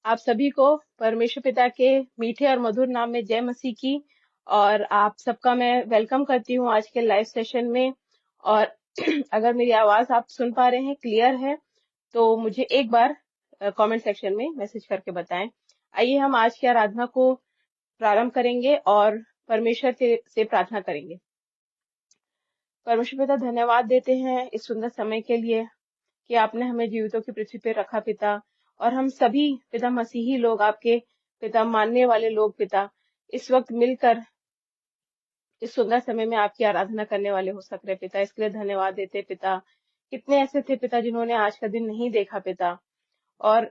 आप सभी को परमेश्वर पिता के मीठे और मधुर नाम में जय मसीह की। और आप सबका मैं वेलकम करती हूँ आज के लाइव सेशन में। और अगर मेरी आवाज आप सुन पा रहे हैं, क्लियर है, तो मुझे एक बार कमेंट सेक्शन में मैसेज करके बताएं। आइए हम आज की आराधना को प्रारंभ करेंगे और परमेश्वर से प्रार्थना करेंगे। परमेश्वर पिता, धन्यवाद देते हैं इस सुंदर समय के लिए कि आपने हमें जीवितों की पृथ्वी पे रखा पिता। और हम सभी पिता मसीही लोग, आपके पिता मानने वाले लोग पिता, इस वक्त मिलकर इस सुंदर समय में आपकी आराधना करने वाले हो सक रहे पिता। इसके लिए धन्यवाद देते पिता। कितने ऐसे थे पिता जिन्होंने आज का दिन नहीं देखा पिता। और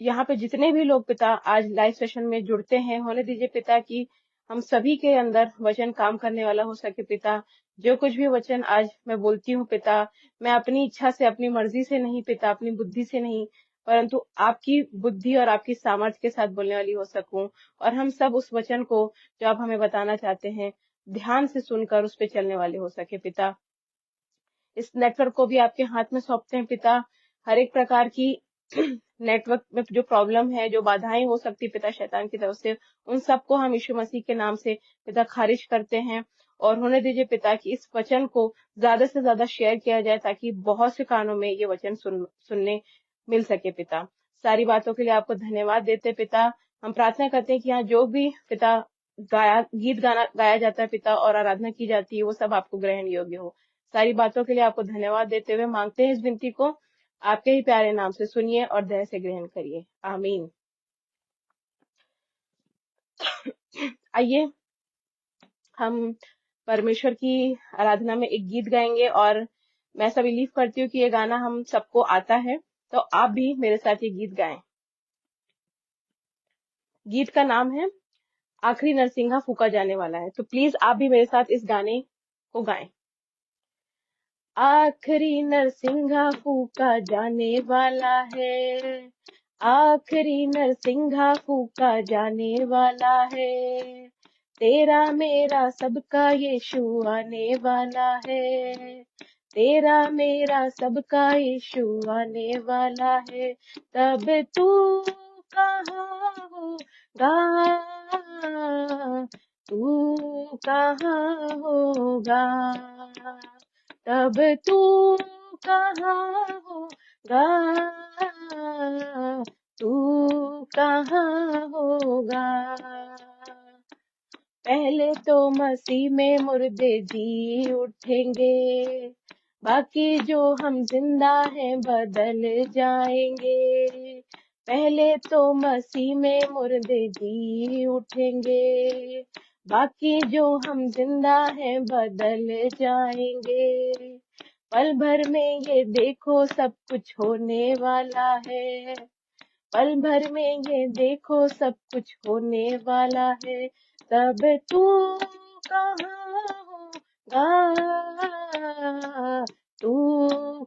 यहाँ पे जितने भी लोग पिता आज लाइव सेशन में जुड़ते हैं, होने दीजिए पिता कि हम सभी के अंदर वचन काम करने वाला हो सके पिता। जो कुछ भी वचन आज मैं बोलती हूँ पिता, मैं अपनी इच्छा से, अपनी मर्जी से नहीं पिता, अपनी बुद्धि से नहीं, परंतु आपकी बुद्धि और आपकी सामर्थ्य के साथ बोलने वाली हो सकूं। और हम सब उस वचन को जो आप हमें बताना चाहते हैं ध्यान से सुनकर उस पर चलने वाले हो सके पिता। इस नेटवर्क को भी आपके हाथ में सौंपते हैं पिता। हर एक प्रकार की नेटवर्क में जो प्रॉब्लम है, जो बाधाएं हो सकती पिता शैतान की तरफ से, उन सबको हम यीशु मसीह के नाम से पिता खारिज करते हैं। और होने दीजिए पिता कि इस वचन को ज्यादा से ज्यादा शेयर किया जाए ताकि बहुत से कानों में ये वचन सुनने मिल सके पिता। सारी बातों के लिए आपको धन्यवाद देते पिता। हम प्रार्थना करते हैं कि यहाँ जो भी पिता गीत गाना गाया जाता है पिता और आराधना की जाती है, वो सब आपको ग्रहण योग्य हो। सारी बातों के लिए आपको धन्यवाद देते हुए मांगते हैं इस विनती को आपके ही प्यारे नाम से, सुनिए और दया से ग्रहण करिए, आमीन। आइए हम परमेश्वर की आराधना में एक गीत गाएंगे। और मैं ऐसा बिलीव करती हूँ कि ये गाना हम सबको आता है, तो आप भी मेरे साथ ये गीत गाएं। गीत का नाम है आखिरी नरसिंहा फूका जाने वाला है। तो प्लीज आप भी मेरे साथ इस गाने को गाएं। आखिरी नरसिंहा फूका जाने वाला है, आखिरी नरसिंहा फूका जाने वाला है, तेरा मेरा सबका यीशु आने वाला है, तेरा मेरा सबका यीशु आने वाला है। तब तू कहाँ होगा, तू कहाँ होगा, तब तू कहाँ होगा, तू कहाँ होगा। पहले तो मसीह में मुर्दे जी उठेंगे, बाकी जो हम जिंदा हैं बदल जाएंगे। पहले तो मसीह में मुर्दे जी उठेंगे, बाकी जो हम जिंदा हैं बदल जाएंगे। पल भर में ये देखो सब कुछ होने वाला है, पल भर में ये देखो सब कुछ होने वाला है। तब तू कहाँ होगा, तू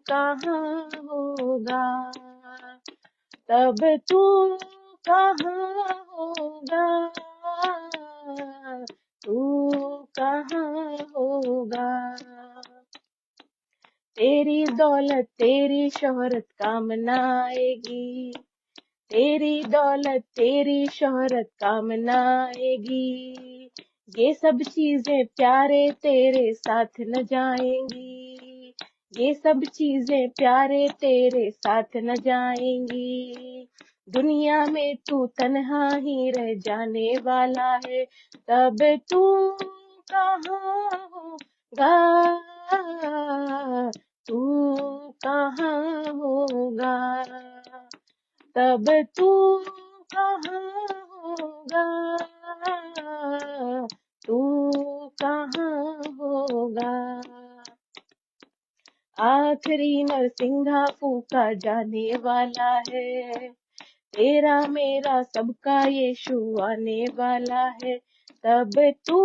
कहाँ होगा, तब तू कहाँ होगा, तू कहाँ होगा। तेरी दौलत तेरी शोहरत काम न आएगी, तेरी दौलत तेरी शोहरत काम न आएगी। ये सब चीजें प्यारे तेरे साथ न जाएंगी, ये सब चीजें प्यारे तेरे साथ न जाएंगी। दुनिया में तू तन्हा ही रह जाने वाला है। तब तू कहाँ होगा, तू कहाँ होगा, तब तू कहाँ होगा, तू कहाँ होगा। आखिरी नरसिंहा फूका जाने वाला है, तेरा मेरा सबका यीशु आने वाला है। तब तू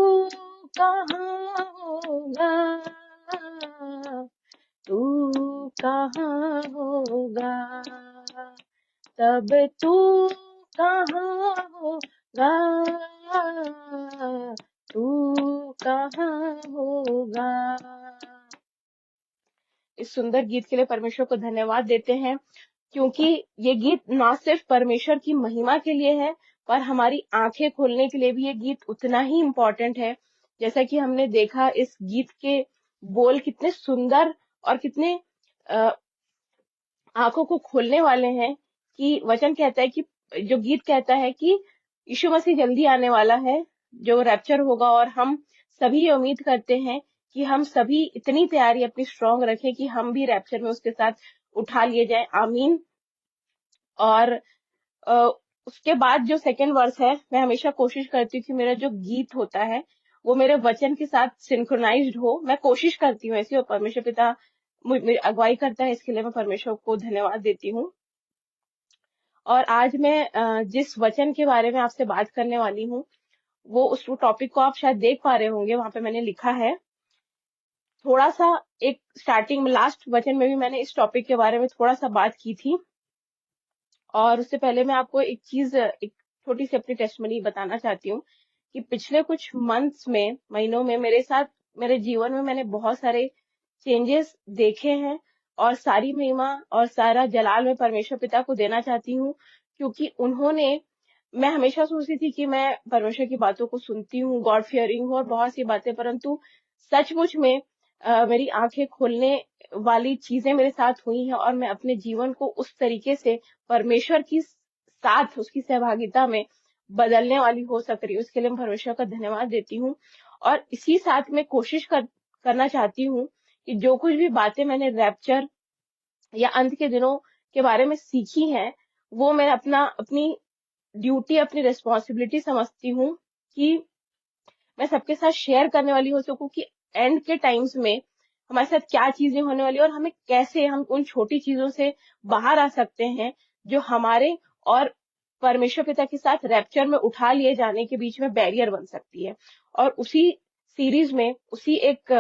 कहाँ होगा, तू कहाँ होगा, तब तू कहाँ होगा, तू कहाँ होगा। इस सुंदर गीत के लिए परमेश्वर को धन्यवाद देते हैं। क्योंकि ये गीत ना सिर्फ परमेश्वर की महिमा के लिए है, पर हमारी आंखें खोलने के लिए भी ये गीत उतना ही इम्पोर्टेंट है। जैसा कि हमने देखा, इस गीत के बोल कितने सुंदर और कितने अ, आंखों को खोलने वाले हैं, कि वचन कहता है कि जो गीत कहता है कि यीशु मसीह जल्दी आने वाला है, जो रैप्चर होगा, और हम सभी ये उम्मीद करते हैं कि हम सभी इतनी तैयारी अपनी स्ट्रांग रखें कि हम भी रैप्चर में उसके साथ उठा लिए जाएं। आमीन। और अ, उसके बाद जो सेकंड वर्स है, मैं हमेशा कोशिश करती हूँ कि मेरा जो गीत होता है वो मेरे वचन के साथ सिंक्रोनाइज्ड हो। मैं कोशिश करती हूँ ऐसी, और परमेश्वर पिता मेरी अगुवाई करता है, इसके लिए मैं परमेश्वर को धन्यवाद देती हूँ। और आज मैं जिस वचन के बारे में आपसे बात करने वाली हूँ, वो उस टॉपिक को आप शायद देख पा रहे होंगे, वहां पे मैंने लिखा है थोड़ा सा। एक स्टार्टिंग में, लास्ट वचन में भी मैंने इस टॉपिक के बारे में थोड़ा सा बात की थी। और उससे पहले मैं आपको एक चीज, एक छोटी सी अपनी टेस्टमनी बताना चाहती हूँ, कि पिछले कुछ मंथ्स में, महीनों में मेरे साथ, मेरे जीवन में मैंने बहुत सारे चेंजेस देखे हैं। और सारी महिमा और सारा जलाल मैं परमेश्वर पिता को देना चाहती हूँ, क्योंकि उन्होंने, मैं हमेशा सोचती थी कि मैं परमेश्वर की बातों को सुनती हूँ, गॉड फियरिंग हूँ और बहुत सी बातें, परंतु सचमुच में मेरी आंखें खोलने वाली चीजें मेरे साथ हुई हैं, और मैं अपने जीवन को उस तरीके से परमेश्वर की साथ, उसकी सहभागिता में बदलने वाली हो सक रही हूँ। उसके लिए मैं परमेश्वर का धन्यवाद देती हूँ। और इसी साथ में कोशिश करना चाहती हूँ कि जो कुछ भी बातें मैंने रैप्चर या अंत के दिनों के बारे में सीखी हैं, वो मैं अपनी ड्यूटी, अपनी रिस्पॉन्सिबिलिटी समझती हूँ कि मैं सबके साथ शेयर करने वाली हो सकूं, कि एंड के टाइम्स में हमारे साथ क्या चीजें होने वाली है, और हमें कैसे हम उन छोटी चीजों से बाहर आ सकते हैं, जो हमारे और परमेश्वर पिता के साथ रैप्चर में उठा लिए जाने के बीच में बैरियर बन सकती है। और उसी सीरीज में, उसी एक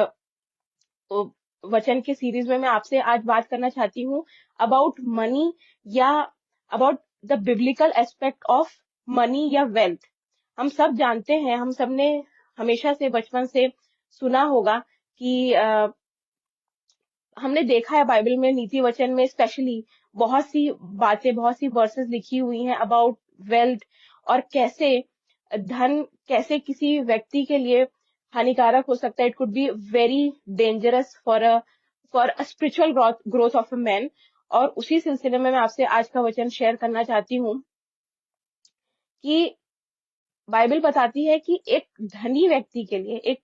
वचन के सीरीज में मैं आपसे आज बात करना चाहती हूँ अबाउट मनी, या about the biblical aspect of money या वेल्थ। हम सब जानते हैं, हम सब ने हमेशा से, बचपन से सुना होगा कि हमने देखा है बाइबल में, नीति वचन में स्पेशली बहुत सी बातें, बहुत सी वर्सेस लिखी हुई हैं अबाउट वेल्थ, और कैसे धन कैसे किसी व्यक्ति के लिए हानिकारक हो सकता है। It could be very dangerous for a spiritual growth of a man. और उसी सिलसिले में मैं आपसे आज का वचन शेयर करना चाहती हूँ, कि बाइबल बताती है कि एक धनी व्यक्ति के लिए, एक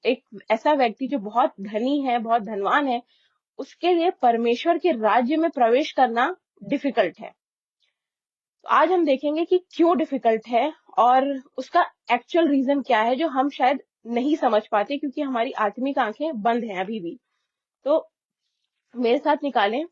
एक ऐसा व्यक्ति जो बहुत धनी है, बहुत धनवान है, उसके लिए परमेश्वर के राज्य में प्रवेश करना डिफिकल्ट है। तो आज हम देखेंगे कि क्यों डिफिकल्ट है, और उसका एक्चुअल रीजन क्या है, जो हम शायद नहीं समझ पाते, क्योंकि हमारी आत्मिक आंखें बंद हैं अभी भी। तो मेरे साथ निकालें।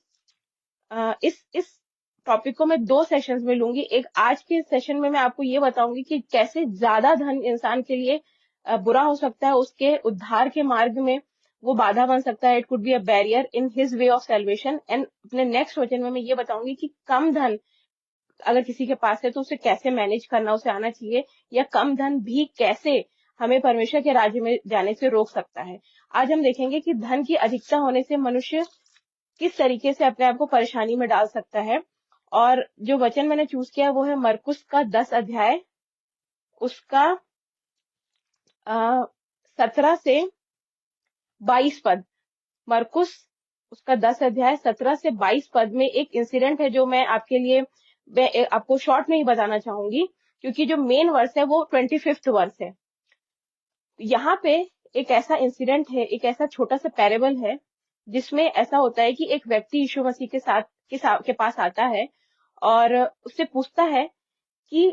इस टॉपिक को मैं दो सेशंस में लूंगी। एक, आज के सेशन में मैं आपको ये बताऊंगी कि कैसे ज्यादा धन इंसान के लिए बुरा हो सकता है, उसके उद्धार के मार्ग में वो बाधा बन सकता है। It could be a barrier in his way of salvation. And अपने नेक्स्ट वचन में मैं ये बताऊंगी कि कम धन अगर किसी के पास है तो उसे कैसे मैनेज करना, उसे आना चाहिए, या कम धन भी कैसे हमें परमेश्वर के राज्य में जाने से रोक सकता है। आज हम देखेंगे कि धन की अधिकता होने से मनुष्य किस तरीके से अपने आप को परेशानी में डाल सकता है। और जो वचन मैंने चूज किया वो है मरकुस का 10 अध्याय, उसका 17 से 22 पद। मरकुस उसका 10 अध्याय 17 से 22 पद में एक इंसिडेंट है, जो मैं आपके लिए, मैं आपको शॉर्ट में ही बताना चाहूंगी, क्योंकि जो मेन वर्स है वो 25th वर्स है। यहाँ पे एक ऐसा इंसिडेंट है, एक ऐसा छोटा सा पैरेबल है, जिसमें ऐसा होता है कि एक व्यक्ति यीशु मसीह के पास आता है, और उससे पूछता है कि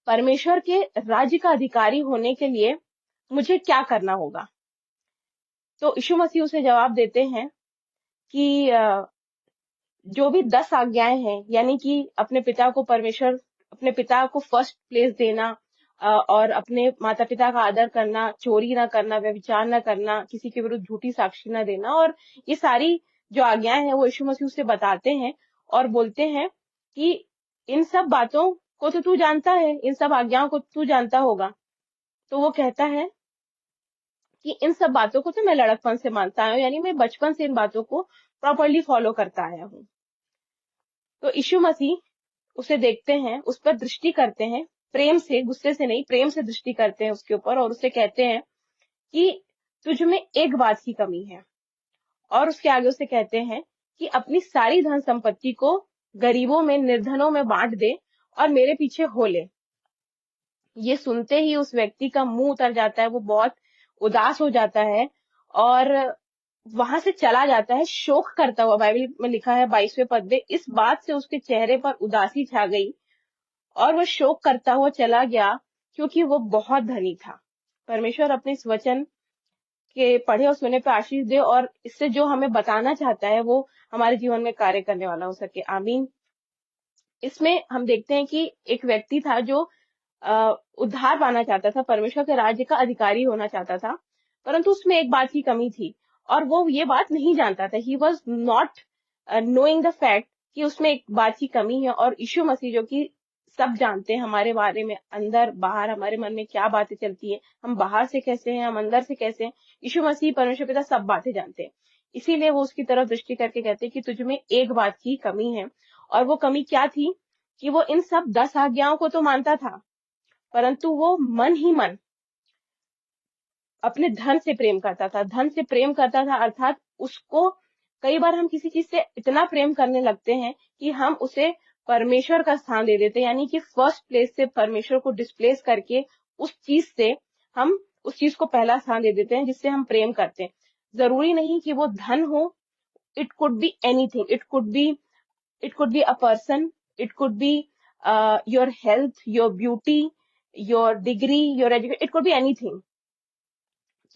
परमेश्वर के राज्य का अधिकारी होने के लिए मुझे क्या करना होगा। तो यीशु मसीह उसे जवाब देते हैं कि जो भी 10 आज्ञाएं हैं, यानी कि अपने पिता को फर्स्ट प्लेस देना, और अपने माता पिता का आदर करना, चोरी ना करना, व्यभिचार ना करना, किसी के विरुद्ध झूठी साक्षी ना देना, और ये सारी जो आज्ञाएं हैं वो यीशु मसीह उसे बताते हैं, और बोलते हैं कि इन सब बातों को तो तू जानता है, इन सब आज्ञाओं को तू जानता होगा। तो वो कहता है कि इन सब बातों को तो मैं लड़कपन से मानता हूँ, यानी मैं बचपन से इन बातों को प्रॉपरली फॉलो करता आया हूँ। तो यीशु मसीह उसे देखते हैं, उस पर दृष्टि करते हैं, प्रेम से, गुस्से से नहीं, प्रेम से दृष्टि करते हैं उसके ऊपर और उसे कहते हैं कि तुझ में एक बात की कमी है। और उसके आगे उसे कहते हैं कि अपनी सारी धन संपत्ति को गरीबों में, निर्धनों में बांट दे और मेरे पीछे हो ले। ये सुनते ही उस व्यक्ति का मुंह उतर जाता है, वो बहुत उदास हो जाता है और वहां से चला जाता है शोक करता हुआ। बाइबल में लिखा है 22वें पद में, इस बात से उसके चेहरे पर उदासी छा गई और वो शोक करता हुआ चला गया क्योंकि वो बहुत धनी था। परमेश्वर अपने इस वचन के पढ़े और सुने पे आशीष दे और इससे जो हमें बताना चाहता है वो हमारे जीवन में कार्य करने वाला हो सके। आमीन। इसमें हम देखते हैं कि एक व्यक्ति था जो उद्धार पाना चाहता था, परमेश्वर के राज्य का अधिकारी होना चाहता था, परंतु उसमें एक बात की कमी थी और वो ये बात नहीं जानता था। He was not knowing the fact कि उसमें एक बात की कमी है। और यीशु मसीह जो कि सब जानते हैं हमारे बारे में, अंदर बाहर हमारे मन में क्या बातें चलती हैं, हम बाहर से कैसे हैं, हम अंदर से कैसे हैं, यीशु मसीह परमेश्वर पिता सब बातें जानते हैं। इसीलिए वो उसकी तरफ दृष्टि करके कहते हैं कि तुझ में एक बात की कमी है। और वो कमी क्या थी कि वो इन सब 10 आज्ञाओं को तो मानता था, परंतु वो मन ही मन अपने धन से प्रेम करता था। धन से प्रेम करता था अर्थात उसको, कई बार हम किसी चीज से इतना प्रेम करने लगते हैं कि हम उसे परमेश्वर का स्थान दे देते हैं, यानी कि फर्स्ट प्लेस से परमेश्वर को डिस्प्लेस करके उस चीज से हम उस चीज को पहला स्थान दे देते हैं जिससे हम प्रेम करते हैं। जरूरी नहीं कि वो धन हो, it could be anything, it could be a person, it could be your health, your beauty, your degree, your education, it could be anything.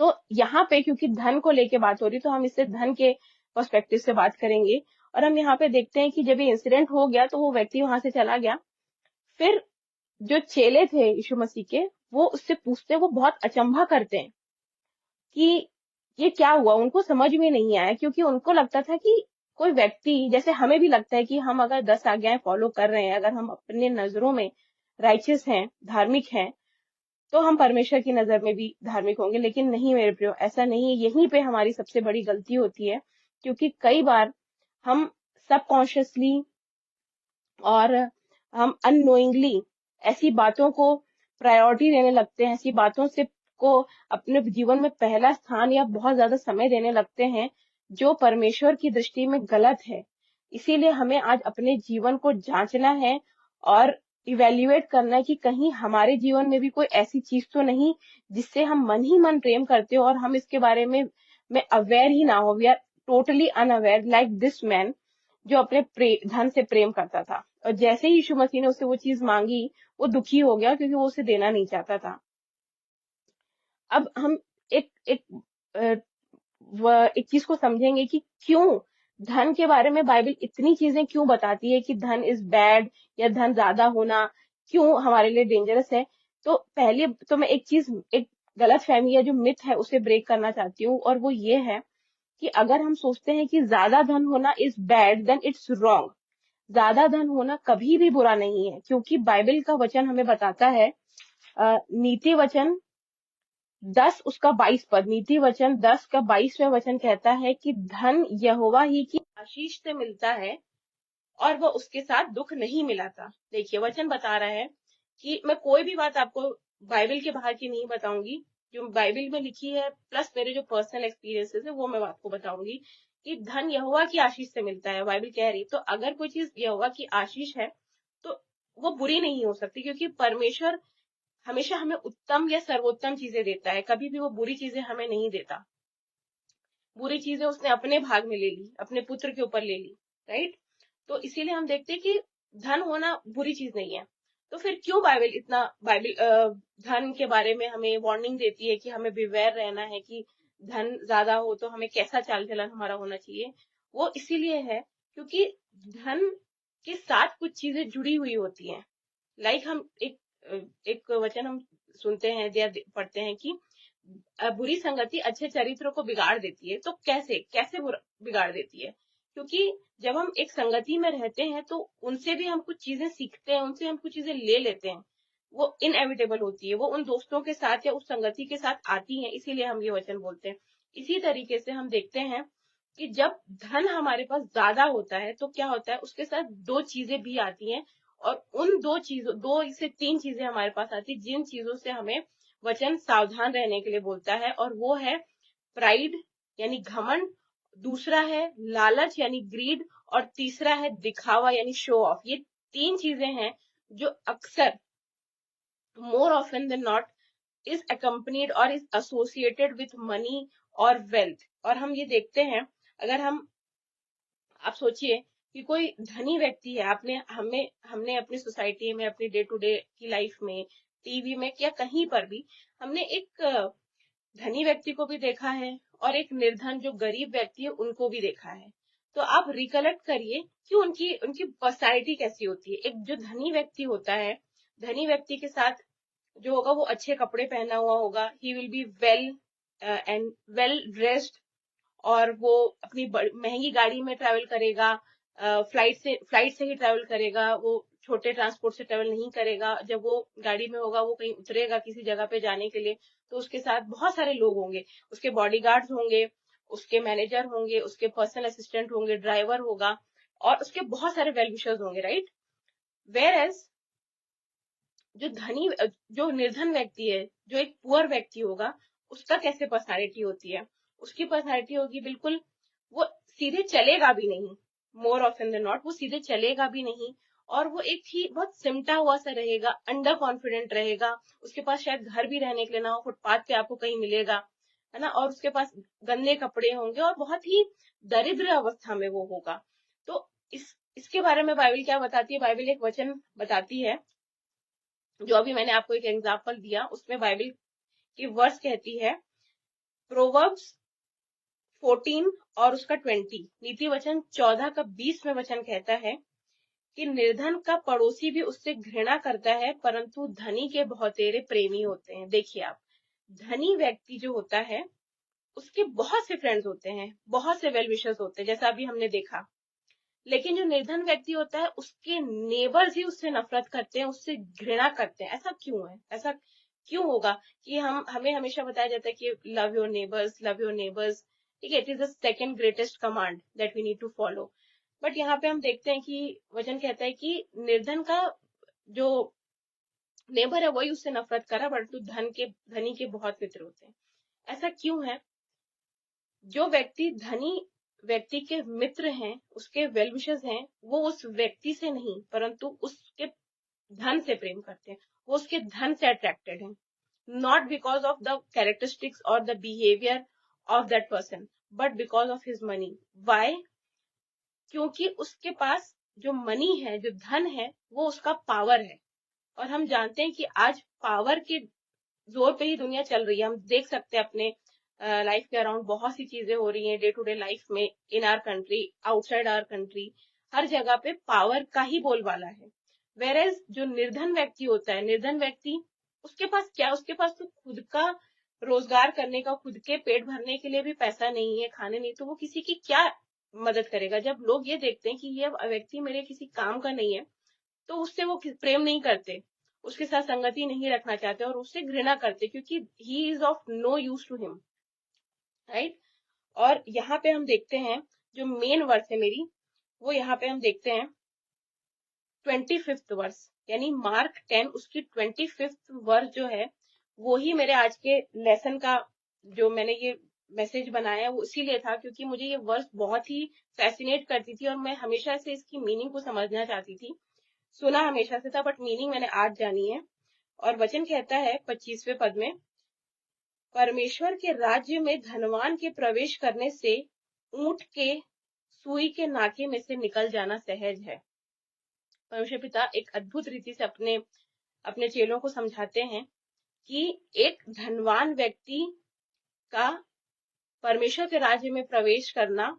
तो यहाँ पे क्योंकि धन को लेके बात हो रही तो हम इससे धन के पर्सपेक्टिव से बात करेंगे। और हम यहाँ पे देखते हैं कि जब ये इंसिडेंट हो गया तो वो व्यक्ति वहां से चला गया। फिर जो चेले थे यीशु मसीह के, वो उससे पूछते, वो बहुत अचंभा करते हैं कि ये क्या हुआ। उनको समझ में नहीं आया क्योंकि उनको लगता था कि कोई व्यक्ति, जैसे हमें भी लगता है कि हम अगर 10 आज्ञाएं फॉलो कर रहे हैं, अगर हम अपने नजरों में राइचियस हैं, धार्मिक हैं, तो हम परमेश्वर की नजर में भी धार्मिक होंगे। लेकिन नहीं मेरे प्रियो, ऐसा नहीं है। यहीं पे हमारी सबसे बड़ी गलती होती है क्योंकि कई बार हम सबकॉन्शियसली और हम अननोइंगली ऐसी बातों को प्रायोरिटी देने लगते हैं, ऐसी बातों से को अपने जीवन में पहला स्थान या बहुत ज्यादा समय देने लगते हैं जो परमेश्वर की दृष्टि में गलत है। इसीलिए हमें आज अपने जीवन को जांचना है और इवेल्युएट करना है कि कहीं हमारे जीवन में भी कोई ऐसी चीज तो नहीं जिससे हम मन ही मन प्रेम करते हो और हम इसके बारे में अवेयर ही ना हो। We are totally unaware like this man जो अपने धन से प्रेम करता था। और जैसे ही यीशु मसीह ने उससे वो चीज मांगी, वो दुखी हो गया क्योंकि वो उसे देना नहीं चाहता था। अब हम एक एक अ, एक चीज को समझेंगे कि क्यों धन के बारे में बाइबल इतनी चीजें क्यों बताती है कि धन इज बैड या धन ज्यादा होना क्यों हमारे लिए डेंजरस है। तो पहले तो मैं एक गलत फहमी है जो मिथ है उसे ब्रेक करना चाहती हूँ, और वो ये है कि अगर हम सोचते हैं कि ज्यादा धन होना is bad, then it's wrong. ज्यादा धन होना कभी भी बुरा नहीं है क्योंकि बाइबल का वचन हमें बताता है, नीति वचन 10 उसका 22 पद, नीति वचन 10 का 22वां वचन कहता है कि धन यहोवा ही की आशीष से मिलता है और वह उसके साथ दुख नहीं मिलाता। देखिए वचन बता रहा है कि मैं कोई भी बात आपको बाइबल के बाहर की नहीं बताऊंगी, जो बाइबल में लिखी है प्लस मेरे जो पर्सनल एक्सपीरियंसेस है वो मैं आपको बताऊंगी कि धन यहोवा की आशीष से मिलता है, बाइबल कह रही। तो अगर कोई चीज यहोवा की आशीष है तो वो बुरी नहीं हो सकती क्योंकि परमेश्वर हमेशा हमें उत्तम या सर्वोत्तम चीजें देता है, कभी भी वो बुरी चीजें हमें नहीं देता। बुरी चीजें उसने अपने भाग में ले ली, अपने पुत्र के ऊपर ले ली, राइट। तो इसीलिए हम देखते हैं कि धन होना बुरी चीज नहीं है। तो फिर क्यों बाइबल धन के बारे में हमें वार्निंग देती है कि हमें बिवेयर रहना है कि धन ज्यादा हो तो हमें कैसा चाल चलन हमारा होना चाहिए। वो इसीलिए है क्योंकि धन के साथ कुछ चीजें जुड़ी हुई होती हैं। लाइक हम एक वचन हम सुनते हैं या पढ़ते हैं कि बुरी संगति अच्छे चरित्र को बिगाड़ देती है। तो कैसे कैसे बिगाड़ देती है? क्योंकि जब हम एक संगति में रहते हैं तो उनसे भी हम कुछ चीजें सीखते हैं, उनसे हम कुछ चीजें ले लेते हैं। वो इनएविटेबल होती है, वो उन दोस्तों के साथ या उस संगति के साथ आती है, इसीलिए हम ये वचन बोलते हैं। इसी तरीके से हम देखते हैं कि जब धन हमारे पास ज्यादा होता है तो क्या होता है, उसके साथ दो चीजें भी आती हैं, और उन दो से तीन चीजें हमारे पास आती हैं जिन चीजों से हमें वचन सावधान रहने के लिए बोलता है, और वो है प्राइड यानी घमंड, दूसरा है लालच यानी ग्रीड, और तीसरा है दिखावा यानी शो ऑफ। ये तीन चीजें हैं जो अक्सर, more often than not, is accompanied or is associated with money और wealth। और हम ये देखते हैं, अगर हम, आप सोचिए कि कोई धनी व्यक्ति है, आपने हमें हमने अपनी सोसाइटी में, अपनी डे टू डे की लाइफ में, टीवी में या कहीं पर भी हमने एक धनी व्यक्ति को भी देखा है और एक निर्धन जो गरीब व्यक्ति है उनको भी देखा है। तो आप रिकलेक्ट करिए कि उनकी उनकी पर्सनैलिटी कैसी होती है। एक जो धनी व्यक्ति होता है, धनी व्यक्ति के साथ जो होगा वो अच्छे कपड़े पहना हुआ होगा, he will be well and well dressed, और वो अपनी महंगी गाड़ी में ट्रैवल करेगा, फ्लाइट से ही ट्रैवल करेगा, वो छोटे ट्रांसपोर्ट से ट्रैवल नहीं करेगा। जब वो गाड़ी में होगा, वो कहीं उतरेगा किसी जगह पे जाने के लिए, तो उसके साथ बहुत सारे लोग होंगे, उसके बॉडीगार्ड्स होंगे, उसके मैनेजर होंगे, उसके पर्सनल असिस्टेंट होंगे, ड्राइवर होगा, और उसके बहुत सारे वेल विशर्स होंगे, राइट। वेयर एज जो निर्धन व्यक्ति है, जो एक पुअर व्यक्ति होगा, उसका कैसे पर्सनालिटी होती है, उसकी पर्सनालिटी होगी बिल्कुल, वो सीधे चलेगा भी नहीं, मोर ऑफन देन नॉट वो सीधे चलेगा भी नहीं, और वो एक ही बहुत सिमटा हुआ सा रहेगा, अंडर कॉन्फिडेंट रहेगा। उसके पास शायद घर भी रहने के लिए ना हो, फुटपाथ पे आपको कहीं मिलेगा, है ना, और उसके पास गंदे कपड़े होंगे और बहुत ही दरिद्र अवस्था में वो होगा। तो इसके बारे में बाइबल क्या बताती है? बाइबल एक वचन बताती है, जो अभी मैंने आपको एक एग्जांपल दिया, उसमें बाइबल की वर्स कहती है, प्रोवर्ब्स 14 और उसका 20, नीति वचन 14 का 20 में वचन कहता है कि निर्धन का पड़ोसी भी उससे घृणा करता है, परंतु धनी के बहुतेरे प्रेमी होते हैं। देखिए आप, धनी व्यक्ति जो होता है उसके बहुत से फ्रेंड्स होते हैं, बहुत से वेल विशर्स होते हैं, जैसा अभी हमने देखा। लेकिन जो निर्धन व्यक्ति होता है, उसके नेबर्स ही उससे नफरत करते हैं, उससे घृणा करते हैं। ऐसा क्यों है? ऐसा क्यों होगा कि हमें हमेशा बताया जाता है कि love your neighbours, love your neighbours, ठीक है, it is the second greatest command that we need to follow. But यहाँ पे हम देखते हैं कि वचन कहता है कि निर्धन का जो नेबर है वही उससे नफरत कर रहा है, परंतु धनी के बहुत मित्र होते हैं। ऐसा क्यों है? जो व्यक्ति धनी व्यक्ति के मित्र हैं, उसके वेल विशर्स हैं, वो उस व्यक्ति से नहीं परंतु उसके धन से प्रेम करते हैं, वो उसके धन से अट्रैक्टेड हैं, not because of the characteristics और the behaviour of that person, but because of his money. Why? क्योंकि उसके पास जो मनी है, जो धन है, वो उसका पावर है। और हम जानते हैं कि आज पावर के जोर पे ही दुनिया चल रही है। हम देख सकते हैं अपने लाइफ के अराउंड बहुत सी चीजें हो रही हैं डे टू डे लाइफ में, in our country, outside our country, हर जगह पे पावर का ही बोलबाला है। वेर एज जो निर्धन व्यक्ति होता है, निर्धन व्यक्ति, उसके पास क्या, उसके पास तो खुद का रोजगार करने का, खुद के पेट भरने के लिए भी पैसा नहीं है, खाने नहीं, तो वो किसी की क्या मदद करेगा? जब लोग ये देखते हैं कि ये व्यक्ति मेरे किसी काम का नहीं है, तो उससे वो प्रेम नहीं करते, उसके साथ संगति नहीं रखना चाहते और उससे घृणा करते, क्योंकि he is of no use to him, right. और यहाँ पे हम देखते हैं, जो मेन वर्स है मेरी, वो यहाँ पे हम देखते हैं 25th वर्स, यानी मार्क 10 उसकी 25th वर्स जो है, वो ही मेरे आज के लेसन का, जो मैंने ये मैसेज बनाया वो इसीलिए था क्योंकि मुझे ये वर्स बहुत ही फैसिनेट करती थी और मैं हमेशा से इसकी मीनिंग को समझना चाहती थी। सुना हमेशा से था, बट मीनिंग मैंने आज जानी है। और वचन कहता है 25वें पद में, परमेश्वर के राज्य में धनवान के प्रवेश करने से ऊंट के सुई के नाके में से निकल जाना सहज है। परमेश्वर पिता एक अद्भुत रीति से अपने अपने चेलों को समझाते हैं कि एक धनवान व्यक्ति का परमेश्वर के राज्य में प्रवेश करना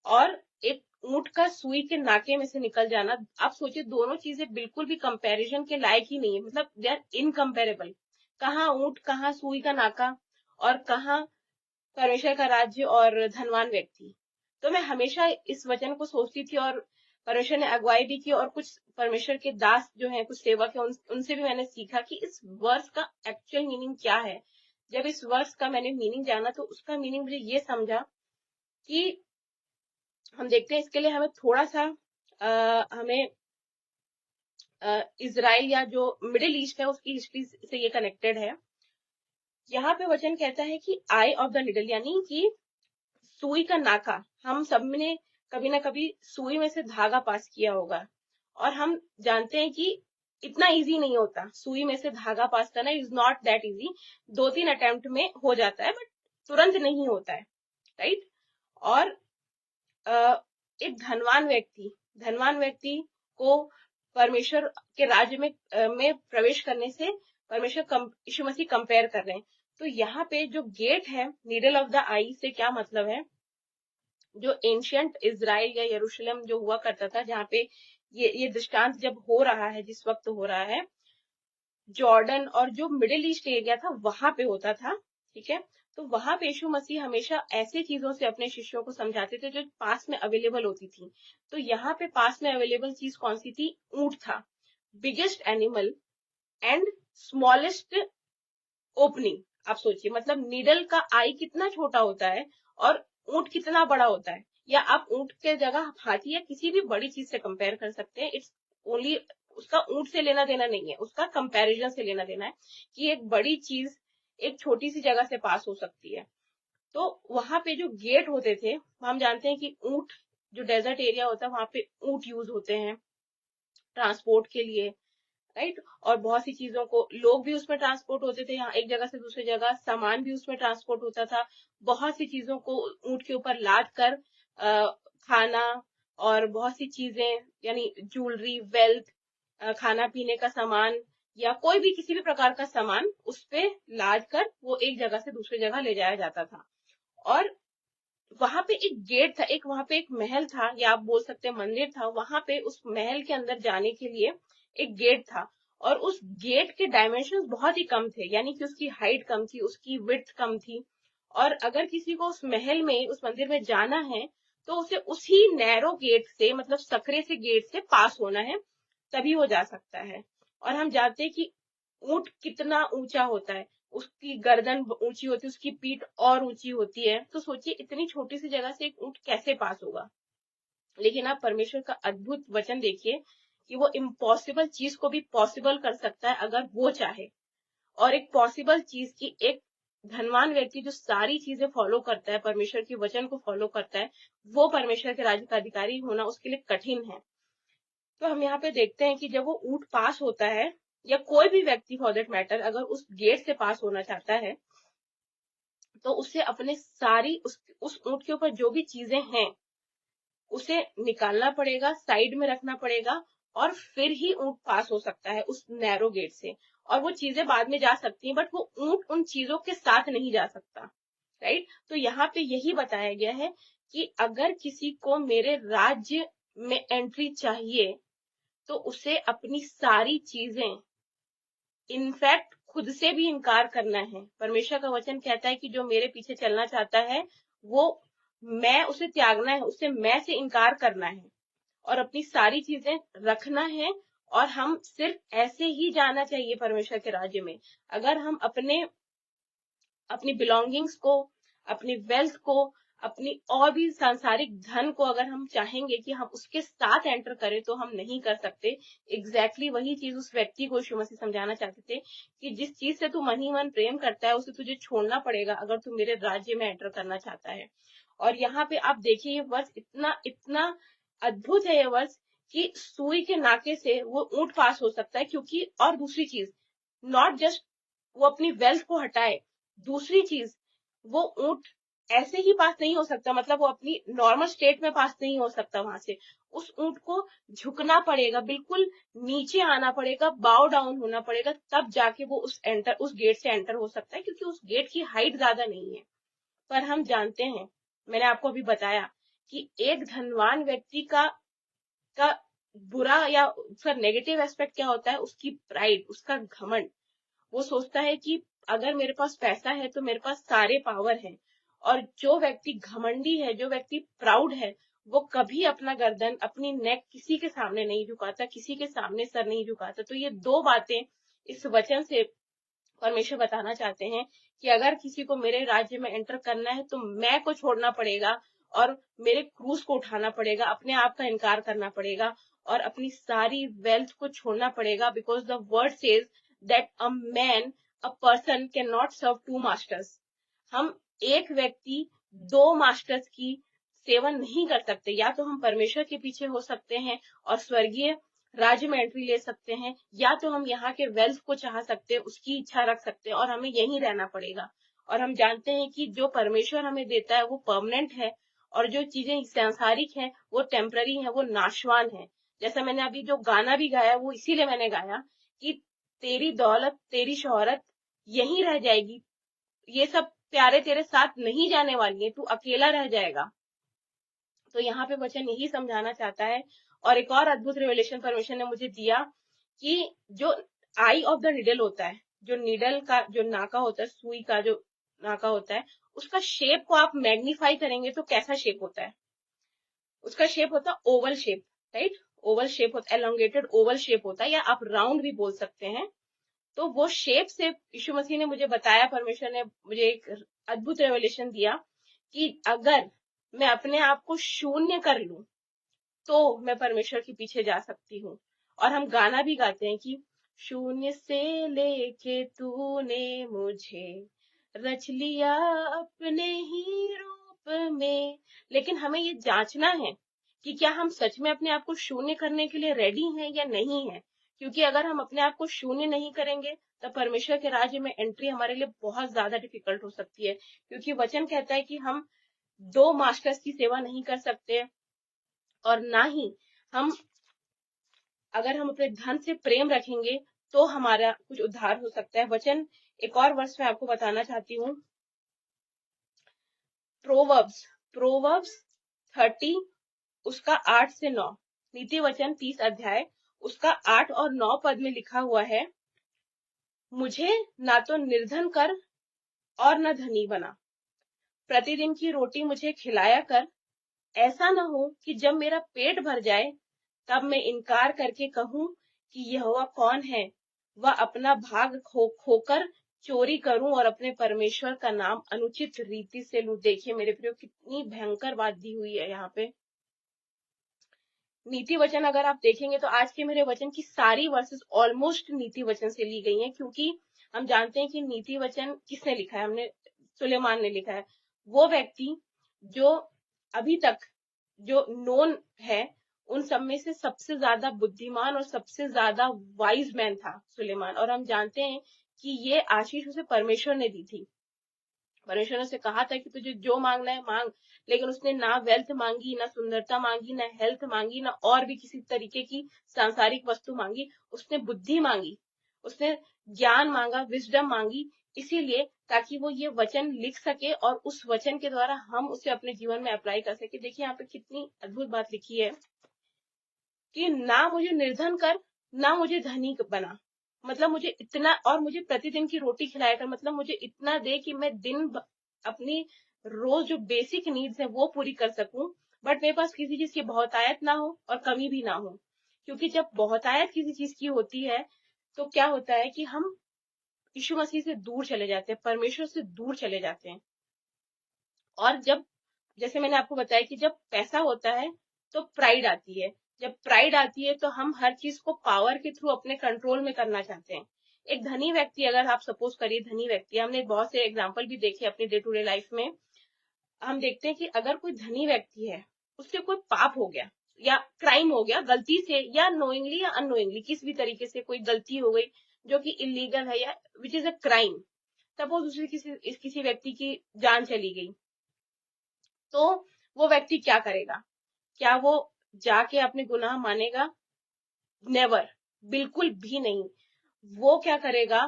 और एक ऊंट का सुई के नाके में से निकल जाना, आप सोचिए दोनों चीजें बिल्कुल भी कंपैरिजन के लायक ही नहीं है, मतलब दे आर इनकम्पेरेबल। कहाँ ऊंट, कहाँ सुई का नाका, और कहाँ परमेश्वर का राज्य और धनवान व्यक्ति। तो मैं हमेशा इस वचन को सोचती थी और परमेश्वर ने अगुवाई भी की, और कुछ परमेश्वर के दास जो हैं, कुछ सेवक हैं, उनसे भी मैंने सीखा कि इस वर्स का एक्चुअल मीनिंग क्या है। जब इस वर्स का मैंने मीनिंग जाना तो उसका मीनिंग मुझे ये समझा कि हम देखते हैं इसके लिए हमें थोड़ा सा हमें इजराइल या जो मिडिल ईस्ट है उसकी हिस्ट्री से ये कनेक्टेड है। यहाँ पे वचन कहता है कि आई ऑफ द निडल, यानी कि सुई का नाका। हम सब ने कभी ना कभी सुई में से धागा पास किया होगा, और हम जानते हैं कि इतना इजी नहीं होता सुई में से धागा पास करना, is not that easy. 2-3 attempt में हो जाता है, बट तुरंत नहीं होता है, राइट। और एक धनवान व्यक्ति को परमेश्वर के राज्य में प्रवेश करने से परमेश्वर यीशु मसीह कंपेयर कर रहे हैं। तो यहाँ पे जो गेट है नीडल ऑफ द आई से क्या मतलब है, जो एंशियंट इजराइल या यरूशलेम जो हुआ करता था, जहाँ पे ये दृष्टांत जब हो रहा है, जिस वक्त हो रहा है, जॉर्डन और जो मिडिल ईस्ट एरिया था वहां पे होता था, ठीक है। तो वहां पे यीशु मसीह हमेशा ऐसी चीजों से अपने शिष्यों को समझाते थे जो पास में अवेलेबल होती थी। तो यहाँ पे पास में अवेलेबल चीज कौन सी थी? ऊंट था, biggest animal and smallest opening. आप सोचिए, मतलब नीडल का आई कितना छोटा होता है और ऊंट कितना बड़ा होता है। या आप ऊंट के जगह हाथी या किसी भी बड़ी चीज से कंपेयर कर सकते हैं। इट्स ओनली, उसका ऊंट से लेना देना नहीं है, उसका कंपैरिजन से लेना देना है कि एक बड़ी चीज एक छोटी सी जगह से पास हो सकती है। तो वहां पे जो गेट होते थे, हम जानते हैं कि ऊंट, जो डेजर्ट एरिया होता है वहां पे ऊंट यूज होते हैं ट्रांसपोर्ट के लिए, राइट। और बहुत सी चीजों को, लोग भी उसमें ट्रांसपोर्ट होते थे, यहाँ एक जगह से दूसरी जगह, सामान भी उसमें ट्रांसपोर्ट होता था। बहुत सी चीजों को ऊंट के ऊपर लाद कर खाना और बहुत सी चीजें, यानी ज्वेलरी, वेल्थ, खाना पीने का सामान या कोई भी किसी भी प्रकार का सामान उस पे लाद कर वो एक जगह से दूसरी जगह ले जाया जाता था। और वहां पे एक गेट था, एक वहां पे एक महल था, या आप बोल सकते हैं मंदिर था। वहां पे उस महल के अंदर जाने के लिए एक गेट था, और उस गेट के डायमेंशंस बहुत ही कम थे, यानी कि उसकी हाइट कम थी, उसकी विड्थ कम थी। और अगर किसी को उस महल में, उस मंदिर में जाना है, तो उसे उसी नैरो गेट से, मतलब सकरे से गेट से पास होना है, तभी वो जा सकता है। और हम जानते हैं कि ऊंट कितना ऊंचा होता है, उसकी गर्दन ऊंची होती है, उसकी पीठ और ऊंची होती है। तो सोचिए इतनी छोटी सी जगह से एक ऊंट कैसे पास होगा। लेकिन आप परमेश्वर का अद्भुत वचन देखिए कि वो इम्पॉसिबल चीज को भी पॉसिबल कर सकता है अगर वो चाहे। और एक पॉसिबल चीज की, एक धनवान व्यक्ति जो सारी चीजें फॉलो करता है, परमेश्वर के वचन को फॉलो करता है, वो परमेश्वर के राज्य का अधिकारी होना उसके लिए कठिन है। तो हम यहाँ पे देखते हैं कि जब वो ऊंट पास होता है, या कोई भी व्यक्ति फॉर दैट मैटर अगर उस गेट से पास होना चाहता है, तो उसे अपने सारी उस ऊंट के ऊपर जो भी चीजें हैं उसे निकालना पड़ेगा, साइड में रखना पड़ेगा, और फिर ही ऊंट पास हो सकता है उस नैरो गेट से। और वो चीजें बाद में जा सकती हैं, बट वो ऊंट उन चीजों के साथ नहीं जा सकता, राइट। तो यहाँ पे यही बताया गया है कि अगर किसी को मेरे राज्य में एंट्री चाहिए, तो उसे अपनी सारी चीजें, इनफैक्ट खुद से भी इनकार करना है। परमेश्वर का वचन कहता है कि जो मेरे पीछे चलना चाहता है, वो मैं उसे त्यागना है, उससे मैं से इनकार करना है, और अपनी सारी चीजें रखना है। और हम सिर्फ ऐसे ही जाना चाहिए परमेश्वर के राज्य में, अगर हम अपनी बिलोंगिंग्स को, अपनी वेल्थ को, अपनी और भी सांसारिक धन को अगर हम चाहेंगे कि हम उसके साथ एंटर करें, तो हम नहीं कर सकते। एग्जैक्टली वही चीज उस व्यक्ति को यीशु मसीह समझाना चाहते थे कि जिस चीज से तू मन ही मन प्रेम करता है, उसे तुझे छोड़ना पड़ेगा अगर तू मेरे राज्य में एंटर करना चाहता है। और यहाँ पे आप देखिए, ये वर्ष इतना इतना अद्भुत है, ये वर्ष, कि सुई के नाके से वो ऊंट पास हो सकता है। क्योंकि और दूसरी चीज, नॉट जस्ट वो अपनी वेल्थ को हटाए, दूसरी चीज, वो ऊंट ऐसे ही पास नहीं हो सकता, मतलब वो अपनी नॉर्मल स्टेट में पास नहीं हो सकता वहां से। उस ऊंट को झुकना पड़ेगा, बिल्कुल नीचे आना पड़ेगा, बाउ डाउन होना पड़ेगा, तब जाके वो उस गेट से एंटर हो सकता है, क्योंकि उस गेट की हाइट ज्यादा नहीं है। पर हम जानते हैं, मैंने आपको अभी बताया कि एक धनवान व्यक्ति का बुरा या उसका नेगेटिव एस्पेक्ट क्या होता है, उसकी प्राइड, उसका घमंड। वो सोचता है कि अगर मेरे पास पैसा है तो मेरे पास सारे पावर हैं। और जो व्यक्ति घमंडी है, जो व्यक्ति प्राउड है, वो कभी अपना गर्दन, अपनी नेक किसी के सामने नहीं झुकाता, किसी के सामने सर नहीं झुकाता। तो ये दो बातें इस वचन से परमेश्वर बताना चाहते हैं कि अगर किसी को मेरे राज्य में एंटर करना है, तो मैं को छोड़ना पड़ेगा, और मेरे क्रूज को उठाना पड़ेगा, अपने आप का इनकार करना पड़ेगा और अपनी सारी वेल्थ को छोड़ना पड़ेगा, because the word says that a person can not serve two masters. हम एक व्यक्ति दो मास्टर्स की सेवन नहीं कर सकते। या तो हम परमेश्वर के पीछे हो सकते हैं और स्वर्गीय राज्य में एंट्री ले सकते हैं, या तो हम यहाँ के वेल्थ को चाह सकते हैं, उसकी इच्छा रख सकते हैं और हमें यहीं रहना पड़ेगा। और हम जानते हैं कि जो परमेश्वर हमें देता है वो परमानेंट है, और जो चीजें सांसारिक हैं वो टेम्पररी हैं, वो नाशवान है। जैसा मैंने अभी जो गाना भी गाया वो इसीलिए मैंने गाया कि तेरी दौलत तेरी शोहरत यहीं रह जाएगी, ये सब प्यारे तेरे साथ नहीं जाने वाली है, तू अकेला रह जाएगा। तो यहाँ पे वचन यही समझाना चाहता है। और एक और अद्भुत रिवलेशन परमेश्वर ने मुझे दिया कि जो आई ऑफ द निडल होता है, जो निडल का जो नाका होता है, सुई का जो नाका होता है, उसका शेप को आप मैग्नीफाई करेंगे तो कैसा शेप होता है? उसका शेप होता है Oval shape, right? Oval shape होता है, एलोंगेटेड ओवल शेप होता है, या आप राउंड भी बोल सकते हैं। तो वो शेप से यीशु मसीह ने मुझे बताया, परमेश्वर ने मुझे एक अद्भुत रेवलेशन दिया कि अगर मैं अपने आप को शून्य कर लूं तो मैं परमेश्वर के पीछे जा सकती हूँ। और हम गाना भी गाते हैं कि शून्य से लेके तूने मुझे रच लिया अपने ही रूप में। लेकिन हमें ये जांचना है कि क्या हम सच में अपने आप को शून्य करने के लिए रेडी हैं या नहीं है। क्योंकि अगर हम अपने आप को शून्य नहीं करेंगे तो परमेश्वर के राज्य में एंट्री हमारे लिए बहुत ज्यादा डिफिकल्ट हो सकती है। क्योंकि वचन कहता है कि हम दो मास्टर्स की सेवा नहीं कर सकते, और ना ही हम, अगर हम अपने धन से प्रेम रखेंगे तो हमारा कुछ उद्धार हो सकता है। वचन एक और वर्ष में आपको बताना चाहती हूँ, प्रोवर्ब्स प्रोवर्ब्स 30 उसका 8 से 9, नीति वचन 30 अध्याय उसका 8 और 9 पद में लिखा हुआ है, मुझे ना तो निर्धन कर और न धनी बना, प्रतिदिन की रोटी मुझे खिलाया कर। ऐसा न हो कि जब मेरा पेट भर जाए तब मैं इनकार करके कहूं कि यहोवा कौन है, वह अपना भाग खोकर चोरी करूं और अपने परमेश्वर का नाम अनुचित रीति से लूं। देखिए मेरे प्रियो, कितनी भयंकर बात दी हुई है यहाँ पे। नीति वचन अगर आप देखेंगे तो आज के मेरे वचन की सारी वर्सेस ऑलमोस्ट नीति वचन से ली गई हैं, क्योंकि हम जानते हैं कि नीति वचन किसने लिखा है? हमने सुलेमान ने लिखा है। वो व्यक्ति जो अभी तक जो नोन है उन सब में से सबसे ज्यादा बुद्धिमान और सबसे ज्यादा वाइज मैन था सुलेमान। और हम जानते हैं कि ये आशीष उसे परमेश्वर ने दी थी। परमेश्वर ने उसे कहा था कि तुझे जो मांगना है मांग, लेकिन उसने ना वेल्थ मांगी, ना सुंदरता मांगी, ना हेल्थ मांगी, ना और भी किसी तरीके की सांसारिक वस्तु मांगी। उसने बुद्धि मांगी, उसने ज्ञान मांगा, विजडम मांगी, इसीलिए ताकि वो ये वचन लिख सके और उस वचन के द्वारा हम उसे अपने जीवन में अप्लाई कर सके। देखिए यहाँ पे कितनी अद्भुत बात लिखी है कि ना मुझे निर्धन कर, ना मुझे धनी बना, मतलब मुझे इतना, और मुझे प्रतिदिन की रोटी खिलाया कर, मतलब मुझे इतना दे कि मैं अपनी रोज जो बेसिक नीड्स है वो पूरी कर सकूं, बट मेरे पास किसी चीज की बहुतायत ना हो और कमी भी ना हो। क्योंकि जब बहुतायत किसी चीज की होती है तो क्या होता है कि हम यीशु मसीह से दूर चले जाते हैं, परमेश्वर से दूर चले जाते हैं। और जब, जैसे मैंने आपको बताया कि जब पैसा होता है तो प्राइड आती है, जब प्राइड आती है तो हम हर चीज को पावर के थ्रू अपने कंट्रोल में करना चाहते हैं। एक धनी व्यक्ति, अगर आप सपोज करिए धनी व्यक्ति, हमने बहुत से एग्जांपल भी देखे अपने डे टू डे लाइफ में, हम देखते हैं कि अगर कोई धनी व्यक्ति है, उससे कोई पाप हो गया या क्राइम हो गया गलती से, या नोइंगली या अननोइंगली किसी भी तरीके से कोई गलती हो गई जो कि इलीगल है या which is a crime, suppose दूसरी किसी व्यक्ति की जान चली गई, तो वो व्यक्ति क्या करेगा? क्या वो जाके अपने गुनाह मानेगा? नेवर, बिल्कुल भी नहीं। वो क्या करेगा?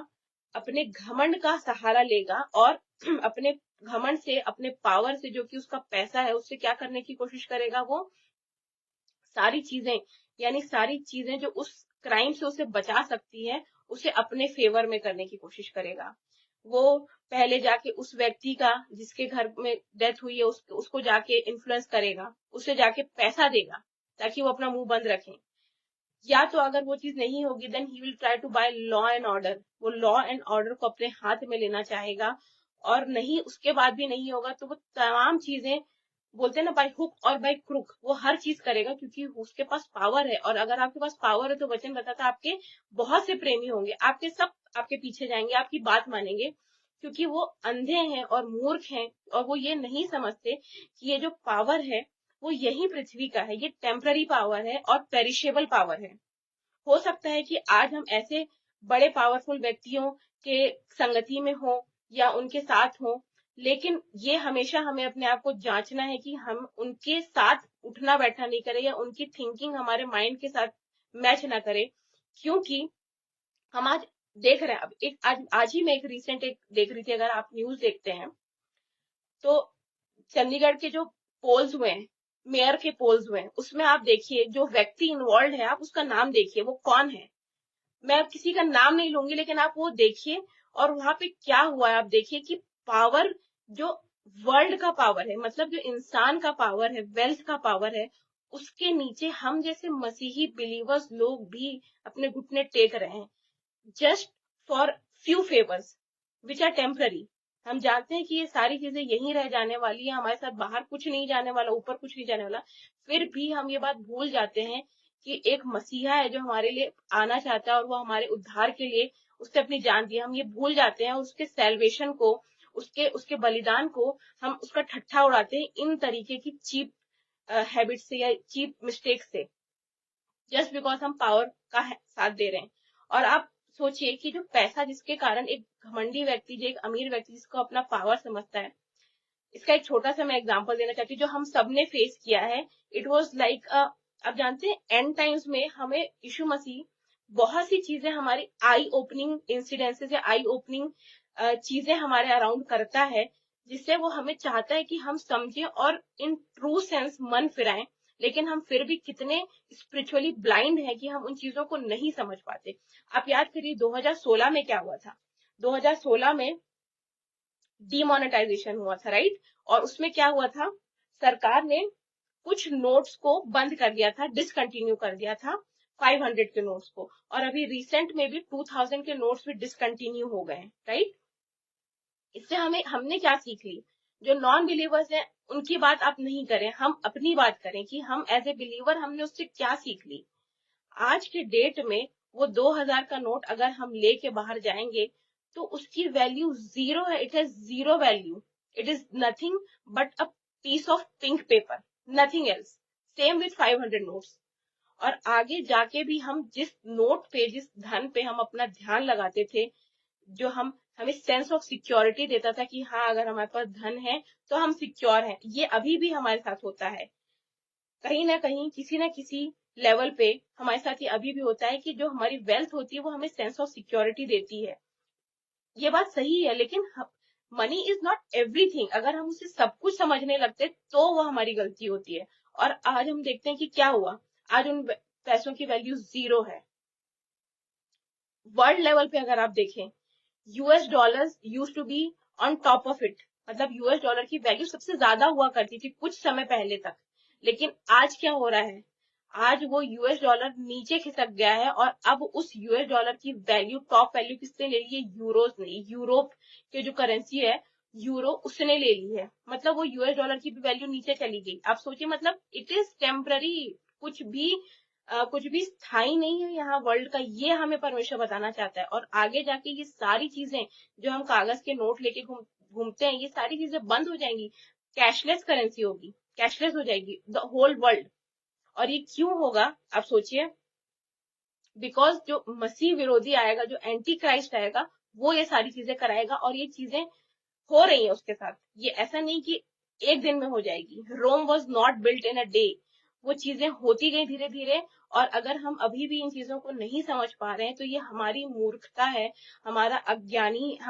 अपने घमंड का सहारा लेगा और अपने घमंड से, अपने पावर से, जो कि उसका पैसा है, उससे क्या करने की कोशिश करेगा? वो सारी चीजें, यानी सारी चीजें जो उस क्राइम से उसे बचा सकती है, उसे अपने फेवर में करने की कोशिश करेगा। वो पहले जाके उस व्यक्ति का जिसके घर में डेथ हुई है उसको जाके इन्फ्लुएंस करेगा, उसे जाके पैसा देगा ताकि वो अपना मुंह बंद रखे। या तो अगर वो चीज नहीं होगी then he will try to buy law and order, वो लॉ एंड ऑर्डर को अपने हाथ में लेना चाहेगा। और नहीं, उसके बाद भी नहीं होगा तो वो तमाम चीजें बोलते हैं ना, बाय हुक और बाय क्रुक वो हर चीज करेगा, क्योंकि उसके पास पावर है। और अगर आपके पास पावर है तो वचन बताता है आपके बहुत से प्रेमी होंगे, आपके सब आपके पीछे जाएंगे, आपकी बात मानेंगे, क्योंकि वो अंधे हैं और मूर्ख हैं, और वो ये नहीं समझते कि ये जो पावर है वो यही पृथ्वी का है, ये टेम्पररी पावर है और पेरिशेबल पावर है। हो सकता है कि आज हम ऐसे बड़े पावरफुल व्यक्तियों के संगति में हो या उनके साथ हो, लेकिन ये हमेशा हमें अपने आप को जांचना है कि हम उनके साथ उठना बैठना नहीं करें, या उनकी थिंकिंग हमारे माइंड के साथ मैच ना करे। क्योंकि हम आज देख रहे हैं, अब एक आज ही मैं एक रिसेंट एक देख रही थी, अगर आप न्यूज देखते हैं तो चंडीगढ़ के जो पोल्स हुए हैं, मेयर के पोल्स हुए हैं, उसमें आप देखिए जो व्यक्ति इन्वॉल्व है, आप उसका नाम देखिए वो कौन है। मैं अब किसी का नाम नहीं लूंगी, लेकिन आप वो देखिए और वहां पे क्या हुआ है आप देखिए कि पावर जो वर्ल्ड का पावर है, मतलब जो इंसान का पावर है, वेल्थ का पावर है, उसके नीचे हम जैसे मसीही बिलीवर्स लोग भी अपने घुटने टेक रहे हैं, just for few favours which are temporary. हम जानते हैं कि ये सारी चीजें यहीं रह जाने वाली है, हमारे साथ बाहर कुछ नहीं जाने वाला, ऊपर कुछ नहीं जाने वाला। फिर भी हम ये बात भूल जाते हैं कि एक मसीहा है जो हमारे लिए आना चाहता है, और वो हमारे उद्धार के लिए उसने अपनी जान दी। हम ये भूल जाते हैं उसके सेल्वेशन को, उसके उसके बलिदान को, हम उसका ठट्ठा उड़ाते हैं इन तरीके की चीप हैबिट से या चीप मिस्टेक से, जस्ट बिकॉज हम पावर का साथ दे रहे हैं। और आप सोचिए कि जो पैसा जिसके कारण एक घमंडी व्यक्ति, जो एक अमीर व्यक्ति जिसको अपना पावर समझता है, इसका एक छोटा सा मैं एग्जांपल देना चाहती हूँ जो हम सबने फेस किया है। इट वाज लाइक आप जानते हैं एंड टाइम्स में हमें यीशु मसीह बहुत सी चीजें, हमारी आई ओपनिंग इंसिडेंसेस या आई ओपनिंग चीजें हमारे अराउंड करता है, जिससे वो हमें चाहता है कि हम समझें और इन ट्रू सेंस मन फिराएं। लेकिन हम फिर भी कितने स्पिरिचुअली ब्लाइंड हैं कि हम उन चीजों को नहीं समझ पाते। आप याद करिए 2016 में क्या हुआ था। 2016 में डीमोनेटाइजेशन हुआ था, राइट? और उसमें क्या हुआ था, सरकार ने कुछ नोट्स को बंद कर दिया था, डिसकंटिन्यू कर दिया था, 500 के नोट्स को। और अभी रिसेंट में भी 2000 के नोट्स भी डिसकंटिन्यू हो गए, राइट? इससे हमने क्या सीख ली? जो नॉन बिलीवर्स हैं उनकी बात आप नहीं करें, हम अपनी बात करें कि हम एज ए बिलीवर हमने उससे क्या सीख ली। आज के डेट में वो 2000 का नोट अगर हम लेके बाहर जाएंगे तो उसकी वैल्यू जीरो है, it has zero value, it is nothing but a piece of pink paper, nothing else. Same with 500 notes. और आगे जाके भी हम जिस नोट पे, जिस धन पे हम अपना ध्यान लगाते थे, जो हमें सेंस ऑफ सिक्योरिटी देता था कि हाँ अगर हमारे पास धन है तो हम सिक्योर हैं, ये अभी भी हमारे साथ होता है। कहीं ना कहीं किसी ना किसी लेवल पे हमारे साथ ये अभी भी होता है कि जो हमारी वेल्थ होती है वो हमें सेंस ऑफ सिक्योरिटी देती है। ये बात सही है, लेकिन मनी इज नॉट एवरीथिंग। अगर हम उसे सब कुछ समझने लगते तो वो हमारी गलती होती है। और आज हम देखते हैं कि क्या हुआ, आज उन पैसों की वैल्यू जीरो है। वर्ल्ड लेवल पे अगर आप देखें, US dollars used to be on top of it, मतलब यूएस डॉलर की वैल्यू सबसे ज्यादा हुआ करती थी कुछ समय पहले तक। लेकिन आज क्या हो रहा है, आज वो यूएस डॉलर नीचे खिसक गया है, और अब उस यूएस डॉलर की वैल्यू, टॉप वैल्यू किसने ले ली है? यूरोज ने, यूरोप के जो करेंसी है यूरो, उसने ले ली है। मतलब वो यूएस डॉलर की भी वैल्यू नीचे चली गई। आप सोचिए, मतलब इट इज टेम्पररी, कुछ भी स्थायी नहीं है यहाँ वर्ल्ड का, ये हमें परमेश्वर बताना चाहता है। और आगे जाके ये सारी चीजें जो हम कागज के नोट लेके घूमते हैं, ये सारी चीजें बंद हो जाएंगी, कैशलेस करेंसी होगी, कैशलेस हो जाएगी द होल वर्ल्ड। और ये क्यों होगा आप सोचिए, बिकॉज जो मसीह विरोधी आएगा, जो एंटी क्राइस्ट आएगा, वो ये सारी चीजें कराएगा। और ये चीजें हो रही है उसके साथ, ये ऐसा नहीं कि एक दिन में हो जाएगी। Rome was not built in a day, वो चीजें होती गई धीरे धीरे। और अगर हम अभी भी इन चीजों को नहीं समझ पा रहे हैं तो ये हमारी मूर्खता है, हम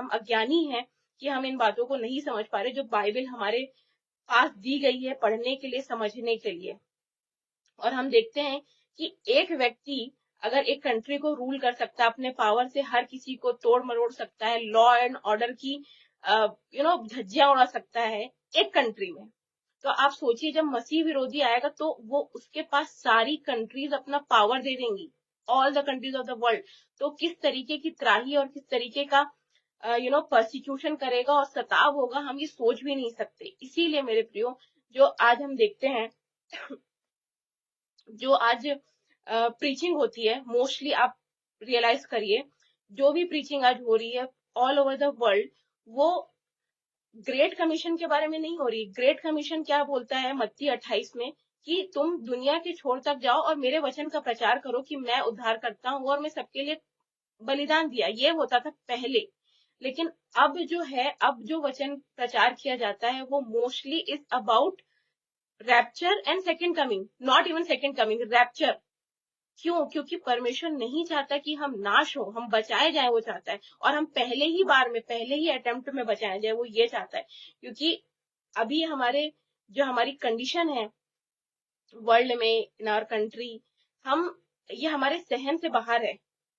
अज्ञानी हैं कि हम इन बातों को नहीं समझ पा रहे जो बाइबल हमारे पास दी गई है पढ़ने के लिए, समझने के लिए। और हम देखते हैं कि एक व्यक्ति अगर एक कंट्री को रूल कर सकता है, अपने पावर से हर किसी को तोड़ मरोड़ सकता है, लॉ एंड ऑर्डर की धज्जियां उड़ा सकता है एक कंट्री में, तो आप सोचिए जब मसीह विरोधी आएगा तो वो उसके पास सारी कंट्रीज अपना पावर दे देंगी, all the countries of the world. तो किस तरीके की त्राही और किस तरीके का परसिक्यूशन करेगा और सताव होगा, हम ये सोच भी नहीं सकते। इसीलिए मेरे प्रियो, जो आज हम देखते हैं, जो आज प्रीचिंग होती है मोस्टली, आप रियलाइज करिए, जो भी प्रीचिंग आज हो रही है ऑल ओवर द वर्ल्ड, वो ग्रेट कमीशन के बारे में नहीं हो रही। ग्रेट कमीशन क्या बोलता है मत्ती 28 में, कि तुम दुनिया के छोर तक जाओ और मेरे वचन का प्रचार करो कि मैं उद्धार करता हूँ और मैं सबके लिए बलिदान दिया। ये होता था पहले, लेकिन अब जो है, अब जो वचन प्रचार किया जाता है वो mostly is about rapture and second coming, not even second coming, rapture. क्यों? क्योंकि परमेश्वर नहीं चाहता कि हम नाश हो, हम बचाए जाए, वो चाहता है। और हम पहले ही बार में, पहले ही अटेम्प्ट में बचाए जाए, वो ये चाहता है। क्योंकि अभी हमारे, जो हमारी कंडीशन है वर्ल्ड में, इन आवर कंट्री, हम, ये हमारे सहन से बाहर है।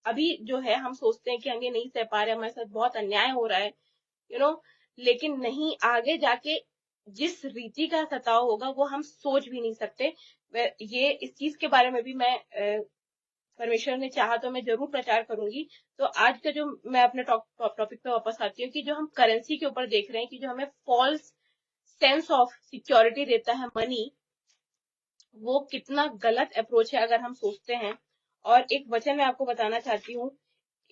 अभी जो है हम सोचते हैं कि हम ये नहीं सह पा रहे, हमारे साथ बहुत अन्याय हो रहा है, यू नो, लेकिन नहीं, आगे जाके जिस रीति का सताव होगा वो हम सोच भी नहीं सकते। ये इस चीज के बारे में भी मैं, परमेश्वर ने चाहा तो मैं जरूर प्रचार करूंगी। तो आज का जो, मैं अपने टॉपिक पे वापस आती हूँ, कि जो हम करेंसी के ऊपर देख रहे हैं, कि जो हमें फॉल्स सेंस ऑफ सिक्योरिटी देता है मनी, वो कितना गलत अप्रोच है अगर हम सोचते हैं। और एक वचन मैं आपको बताना चाहती हूँ,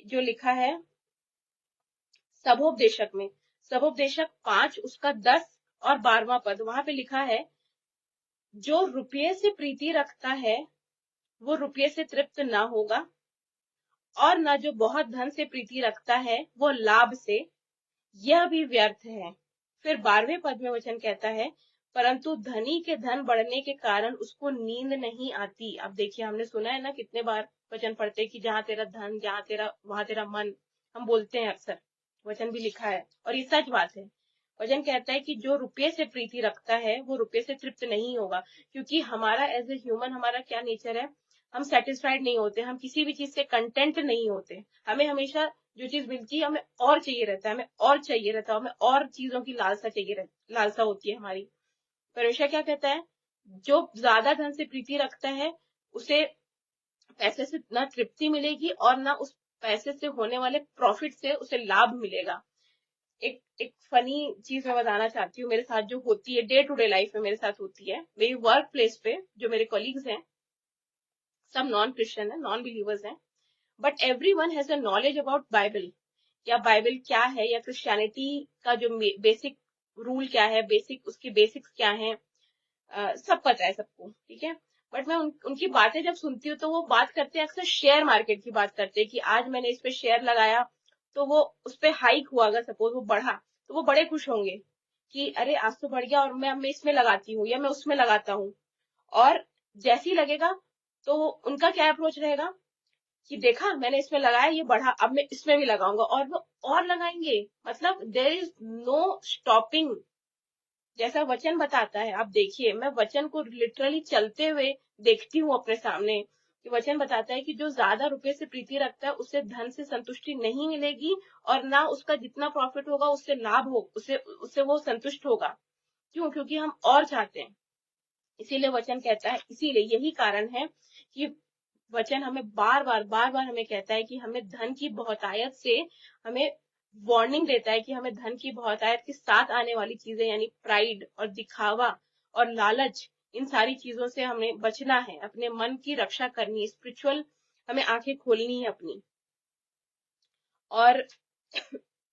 जो लिखा है सबोपदेशक में, सबोपदेशक 5 उसका 10 और 12वां पद, वहां पे लिखा है, जो रुपये से प्रीति रखता है वो रुपये से तृप्त ना होगा, और न जो बहुत धन से प्रीति रखता है वो लाभ से, यह भी व्यर्थ है। फिर 12वें पद में वचन कहता है, परंतु धनी के धन बढ़ने के कारण उसको नींद नहीं आती। अब देखिए, हमने सुना है ना कितने बार वचन पढ़ते हैं कि जहां तेरा धन, जहां तेरा, वहां तेरा मन, हम बोलते हैं अक्सर, वचन भी लिखा है और ये सच बात है। वचन कहता है कि जो रुपये से प्रीति रखता है वो रुपये से तृप्त नहीं होगा। क्योंकि हमारा एज ए ह्यूमन, हमारा क्या नेचर है, हम सेटिस्फाइड नहीं होते, हम किसी भी चीज से कंटेंट नहीं होते। हमें हमेशा जो चीज मिलती है, हमें और चाहिए रहता है, हमें और चाहिए रहता है, हमें और चीजों की लालसा चाहिए लालसा होती है हमारी। परमेश्वर क्या कहता है, जो ज्यादा धन से प्रीति रखता है उसे पैसे से ना तृप्ति मिलेगी, और ना उस पैसे से होने वाले प्रॉफिट से उसे लाभ मिलेगा। एक एक फनी चीज मैं बताना चाहती हूँ, मेरे साथ जो होती है डे टू डे लाइफ में, मेरे साथ होती है मेरी वर्क प्लेस पे। जो मेरे कॉलीग्स हैं, सब नॉन क्रिश्चियन है, नॉन बिलीवर्स हैं, but everyone has a knowledge about Bible, या बाइबल क्या है, या क्रिश्चियनिटी का जो बेसिक रूल क्या है, बेसिक, उसकी बेसिक्स क्या है, सब पता है सबको, ठीक है। बट मैं उनकी बातें जब सुनती हूँ, तो वो बात करते हैं, अक्सर शेयर मार्केट की बात करते हैं, कि आज मैंने इस पे शेयर लगाया तो वो उस पे हाइक हुआ, अगर सपोज वो बढ़ा, तो वो बड़े खुश होंगे कि अरे आज तो बढ़ गया, और मैं इसमें लगाती हूँ या मैं उसमें लगाता हूँ। और जैसे ही लगेगा, तो उनका क्या अप्रोच रहेगा, कि देखा मैंने इसमें लगाया, ये बढ़ा, अब मैं इसमें भी लगाऊंगा, और वो और लगाएंगे। मतलब देयर इज नो स्टॉपिंग, जैसा वचन बताता है। आप देखिए, मैं वचन को लिटरली चलते हुए देखती हूँ अपने सामने, कि वचन बताता है कि जो ज्यादा रुपए से प्रीति रखता है उसे धन से संतुष्टि नहीं मिलेगी, और ना उसका जितना प्रॉफिट होगा उससे लाभ हो, उससे वो संतुष्ट होगा। क्यों? क्योंकि हम और चाहते हैं। इसीलिए वचन कहता है, इसीलिए यही कारण है कि वचन हमें बार बार हमें कहता है कि हमें धन की बहुतायत से, हमें वार्निंग देता है कि हमें धन की बहुतायत के साथ आने वाली चीजें, यानी प्राइड और दिखावा और लालच, इन सारी चीजों से हमें बचना है, अपने मन की रक्षा करनी है, स्पिरिचुअल हमें आंखें खोलनी है अपनी। और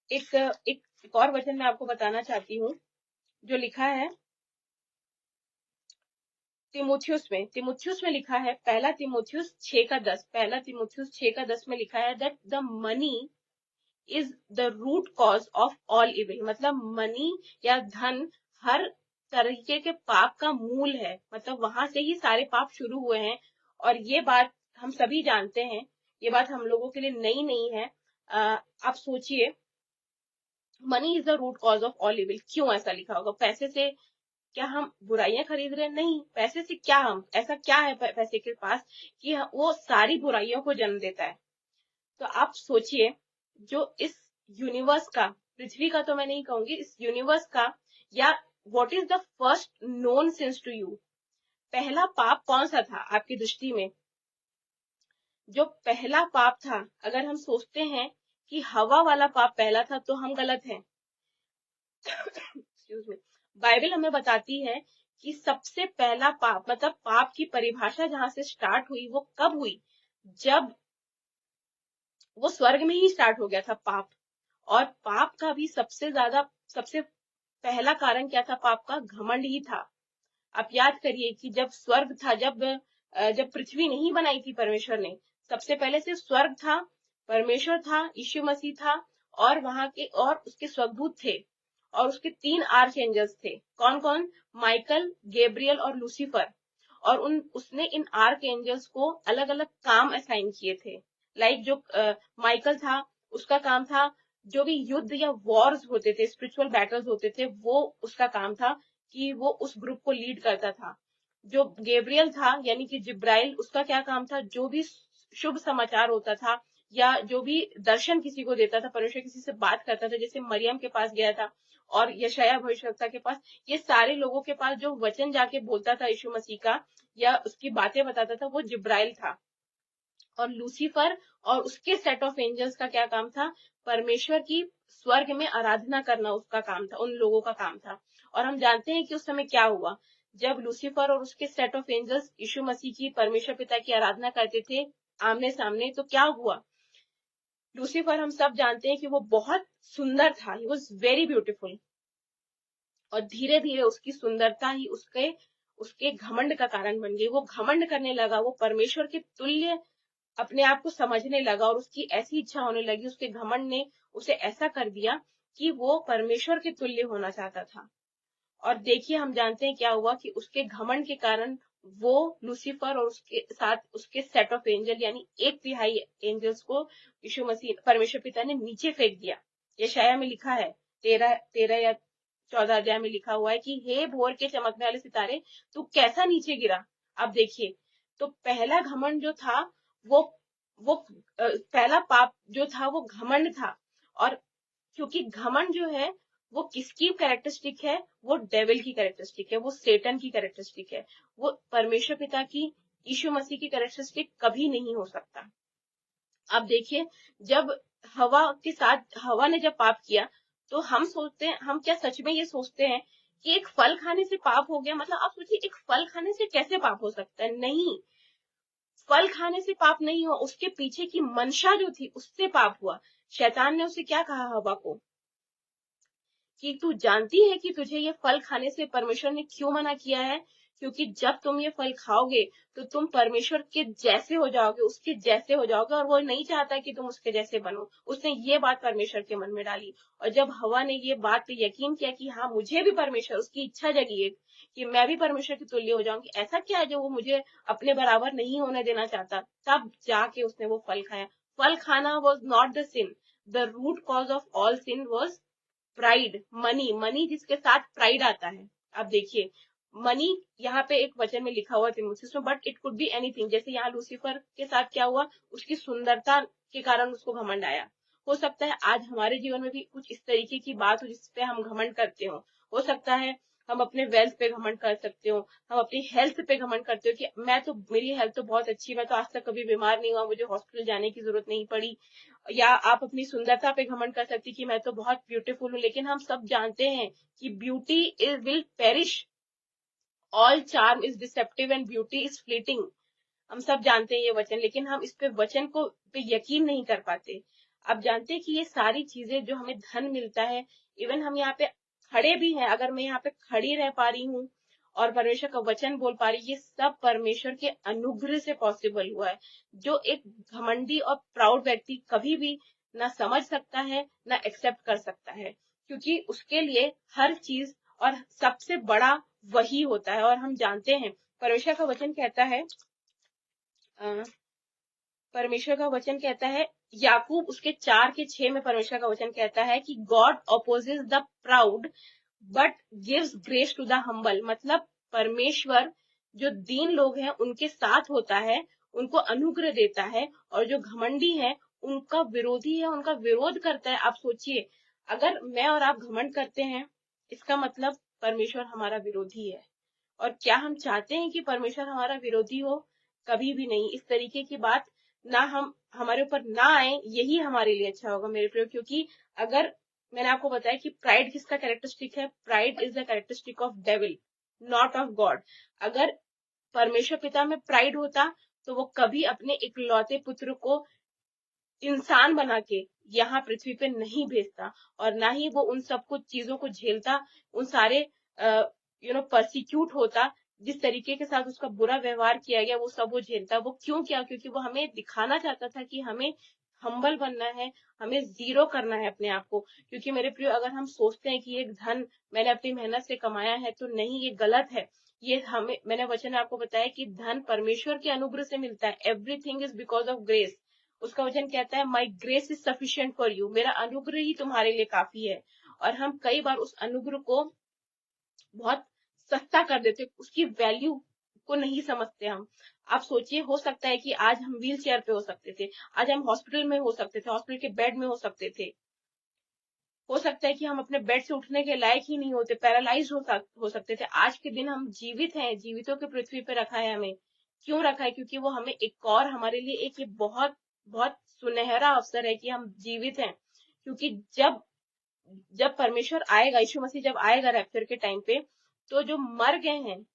एक एक और वचन मैं आपको बताना चाहती हूँ, जो लिखा है तिमुथियुस में लिखा है, पहला तिमुथियुस 6:10, पहला तिमुथियुस 6:10 में लिखा है, that the money is the root cause of all evil. मतलब मनी या धन हर तरीके के पाप का मूल है, मतलब वहां से ही सारे पाप शुरू हुए हैं। और ये बात हम सभी जानते हैं, ये बात हम लोगों के लिए नई नहीं है। आप सोचिए, money is the root cause of all evil. क्यों ऐसा लिखा होगा? पैसे से क्या हम बुराइयां खरीद रहे हैं? नहीं। पैसे से क्या, हम ऐसा क्या है पैसे के पास कि वो सारी बुराइयों को जन्म देता है? तो आप सोचिए, जो इस यूनिवर्स का, पृथ्वी का तो मैं नहीं कहूंगी, इस यूनिवर्स का, या what is the first known since to you, पहला पाप कौन सा था आपकी दृष्टि में? जो पहला पाप था, अगर हम सोचते हैं कि हवा वाला पाप पहला था, तो हम गलत हैं। Excuse me. बाइबल हमें बताती है कि सबसे पहला पाप, मतलब पाप की परिभाषा जहां से स्टार्ट हुई वो कब हुई? जब वो स्वर्ग में ही स्टार्ट हो गया था पाप। और पाप का भी सबसे पहला कारण क्या था पाप का? घमंड ही था। आप याद करिए कि जब स्वर्ग था, जब पृथ्वी नहीं बनाई थी परमेश्वर ने, सबसे पहले सिर्फ स्वर्ग था, परमेश्वर था, यीशु मसीह था, और वहां के और उसके स्वदूत थे, और उसके 3 आर्च एंजल्स थे। कौन कौन? माइकल, गैब्रियल और लूसीफर। और उसने इन आर्क एंजल्स को अलग अलग काम असाइन किए थे। लाइक जो माइकल था, उसका काम था जो भी युद्ध या वॉर्स होते थे, स्पिरिचुअल बैटल्स होते थे, वो उसका काम था कि वो उस ग्रुप को लीड करता था। जो गैब्रियल था यानी कि जिब्राइल, उसका क्या काम था? जो भी शुभ समाचार होता था या जो भी दर्शन किसी को देता था, परमेश्वर किसी से बात करता था, जैसे मरियम के पास गया था और यशायाह भविष्यवक्ता के पास, ये सारे लोगों के पास जो वचन जाके बोलता था यीशु मसीह का या उसकी बातें बताता था, वो जिब्राइल था। और लूसीफर और उसके सेट ऑफ एंजल्स का क्या काम था? परमेश्वर की स्वर्ग में आराधना करना उसका काम था, उन लोगों का काम था। और हम जानते हैं कि उस समय क्या हुआ, जब लूसीफर और उसके सेट ऑफ एंजल्स यीशु मसीह की, परमेश्वर पिता की आराधना करते थे आमने सामने, तो क्या हुआ? लूसीफर, हम सब जानते हैं कि वो बहुत सुंदर था, ही वॉज वेरी ब्यूटीफुल। और धीरे धीरे उसकी सुंदरता ही उसके उसके घमंड का कारण बन गई। वो घमंड करने लगा, वो परमेश्वर के तुल्य अपने आप को समझने लगा, और उसकी ऐसी इच्छा होने लगी, उसके घमंड ने उसे ऐसा कर दिया कि वो परमेश्वर के तुल्य होना चाहता था। और देखिए, हम जानते हैं क्या हुआ कि उसके घमंड के कारण वो लूसीफर और उसके साथ उसके सेट ऑफ एंजल यानी 1/3 एंजल्स को यीशु मसीह, परमेश्वर पिता ने नीचे फेंक दिया। यशायाह में लिखा है, 13 या 14 अध्याय में लिखा हुआ है कि हे भोर के चमकने वाले सितारे, तू कैसा नीचे गिरा। अब देखिए, तो पहला घमंड जो था, वो वो पहला पाप जो था वो घमंड था। और क्योंकि घमंड जो है वो किसकी कैरेक्टरिस्टिक है? वो डेविल की कैरेक्टरिस्टिक है, वो सेटन की कैरेक्टरिस्टिक है। वो परमेश्वर पिता की, यीशु मसीह की कैरेक्टरिस्टिक कभी नहीं हो सकता। अब देखिए, जब हवा ने जब पाप किया, तो हम सोचते हैं, हम क्या सच में ये सोचते हैं कि एक फल खाने से पाप हो गया? मतलब आप सोचिए, एक फल खाने से कैसे पाप हो सकता है? नहीं, फल खाने से पाप नहीं हुआ, उसके पीछे की मंशा जो थी उससे पाप हुआ। शैतान ने उसे क्या कहा हवा को कि तू जानती है कि तुझे ये फल खाने से परमेश्वर ने क्यों मना किया है? क्योंकि जब तुम ये फल खाओगे तो तुम परमेश्वर के जैसे हो जाओगे, उसके जैसे हो जाओगे, और वो नहीं चाहता कि तुम उसके जैसे बनो। उसने ये बात परमेश्वर के मन में डाली, और जब हवा ने ये बात पे यकीन किया कि हाँ, मुझे भी परमेश्वर, उसकी इच्छा जगी है कि मैं भी परमेश्वर के तुल्य हो जाऊंगी, ऐसा क्या है जो वो मुझे अपने बराबर नहीं होने देना चाहता, तब जाके उसने वो फल खाया। फल खाना was not the sin, the root cause of all sin was pride, money जिसके साथ प्राइड आता है। अब देखिए, मनी यहाँ पे एक वचन में लिखा हुआ तीमुथियुस में, but it could be anything. जैसे यहाँ लूसीफर के साथ क्या हुआ, उसकी सुंदरता के कारण उसको घमंड आया। हो सकता है आज हमारे जीवन में भी कुछ इस तरीके की बात हो जिसपे हम घमंड करते हो सकता है हम अपने वेल्थ पे घमंड कर सकते हो, हम अपनी हेल्थ पे घमंड करते हो कि मेरी हेल्थ तो बहुत अच्छी है, मैं तो आज तक कभी बीमार नहीं हुआ, मुझे हॉस्पिटल जाने की जरूरत नहीं पड़ी। या आप अपनी सुंदरता पे घमंड कर सकती कि मैं तो बहुत ब्यूटीफुल हूँ। लेकिन हम सब जानते हैं कि beauty is will perish, all charm is deceptive and beauty is fleeting. हम सब जानते हैं ये वचन, लेकिन हम इस पे वचन को पे यकीन नहीं कर पाते। आप जानते हैं कि ये सारी चीजें जो हमें धन मिलता है, इवन हम यहाँ पे खड़े भी हैं, अगर मैं यहाँ पे खड़ी रह पा रही हूँ और परमेश्वर का वचन बोल पा रही, ये सब परमेश्वर के अनुग्रह से पॉसिबल हुआ है, जो एक घमंडी और प्राउड व्यक्ति कभी भी ना समझ सकता है, ना एक्सेप्ट कर सकता है। क्योंकि उसके लिए हर चीज और सबसे बड़ा वही होता है। और हम जानते हैं, परमेश्वर का वचन कहता है, अ, परमेश्वर का वचन कहता है, याकूब उसके 4:6 में परमेश्वर का वचन कहता है कि God opposes the proud but gives grace to the humble. मतलब परमेश्वर जो दीन लोग हैं उनके साथ होता है, उनको अनुग्रह देता है, और जो घमंडी है उनका विरोधी है, उनका विरोध करता है। आप सोचिए, अगर मैं और आप घमंड करते हैं, इसका मतलब परमेश्वर हमारा विरोधी है। और क्या हम चाहते हैं कि परमेश्वर हमारा विरोधी हो? कभी भी नहीं। इस तरीके की बात ना हमारे ऊपर ना आए, यही हमारे लिए अच्छा होगा मेरे प्रियो। क्योंकि अगर मैंने आपको बताया कि प्राइड किसका कैरेक्टरिस्टिक है, pride is the characteristic of devil. Not of God. अगर परमेश्वर पिता में प्राइड होता तो वो कभी अपने इकलौते पुत्र को इंसान बना के यहाँ पृथ्वी पे नहीं भेजता, और ना ही वो उन सब कुछ चीजों को झेलता, उन सारे परसिक्यूट होता, जिस तरीके के साथ उसका बुरा व्यवहार किया गया वो सब वो झेलता। वो क्यों किया? क्योंकि वो हमें दिखाना चाहता था कि हमें हम्बल बनना है, हमें जीरो करना है अपने आप को। क्योंकि मेरे प्रियो, अगर हम सोचते हैं कि ये धन मैंने अपनी मेहनत से कमाया है, तो नहीं, ये गलत है। ये हमें, मैंने वचन में आपको बताया कि धन परमेश्वर के अनुग्रह से मिलता है। Everything is because of grace. उसका वचन कहता है माई grace is sufficient for you, मेरा अनुग्रह ही तुम्हारे लिए काफी है। और हम कई बार उस अनुग्रह को बहुत सस्ता कर देते, उसकी वैल्यू को नहीं समझते हम। आप सोचिए, हो सकता है कि आज हम व्हील चेयर पे हो सकते थे, आज हम हॉस्पिटल में हो सकते थे, हॉस्पिटल के बेड में हो सकते थे, हो सकता है कि हम अपने बेड से उठने के लायक ही नहीं होते, पैरालाइज हो सकते थे। आज के दिन हम जीवित हैं, जीवितों के पृथ्वी पे रखा है हमें। क्यों रखा है? क्योंकि वो हमें एक और, हमारे लिए एक ये बहुत बहुत सुनहरा अवसर है कि हम जीवित हैं। क्योंकि जब जब परमेश्वर आएगा, यीशु मसीह जब आएगा रैप्चर के टाइम पे, तो जो मर गए हैं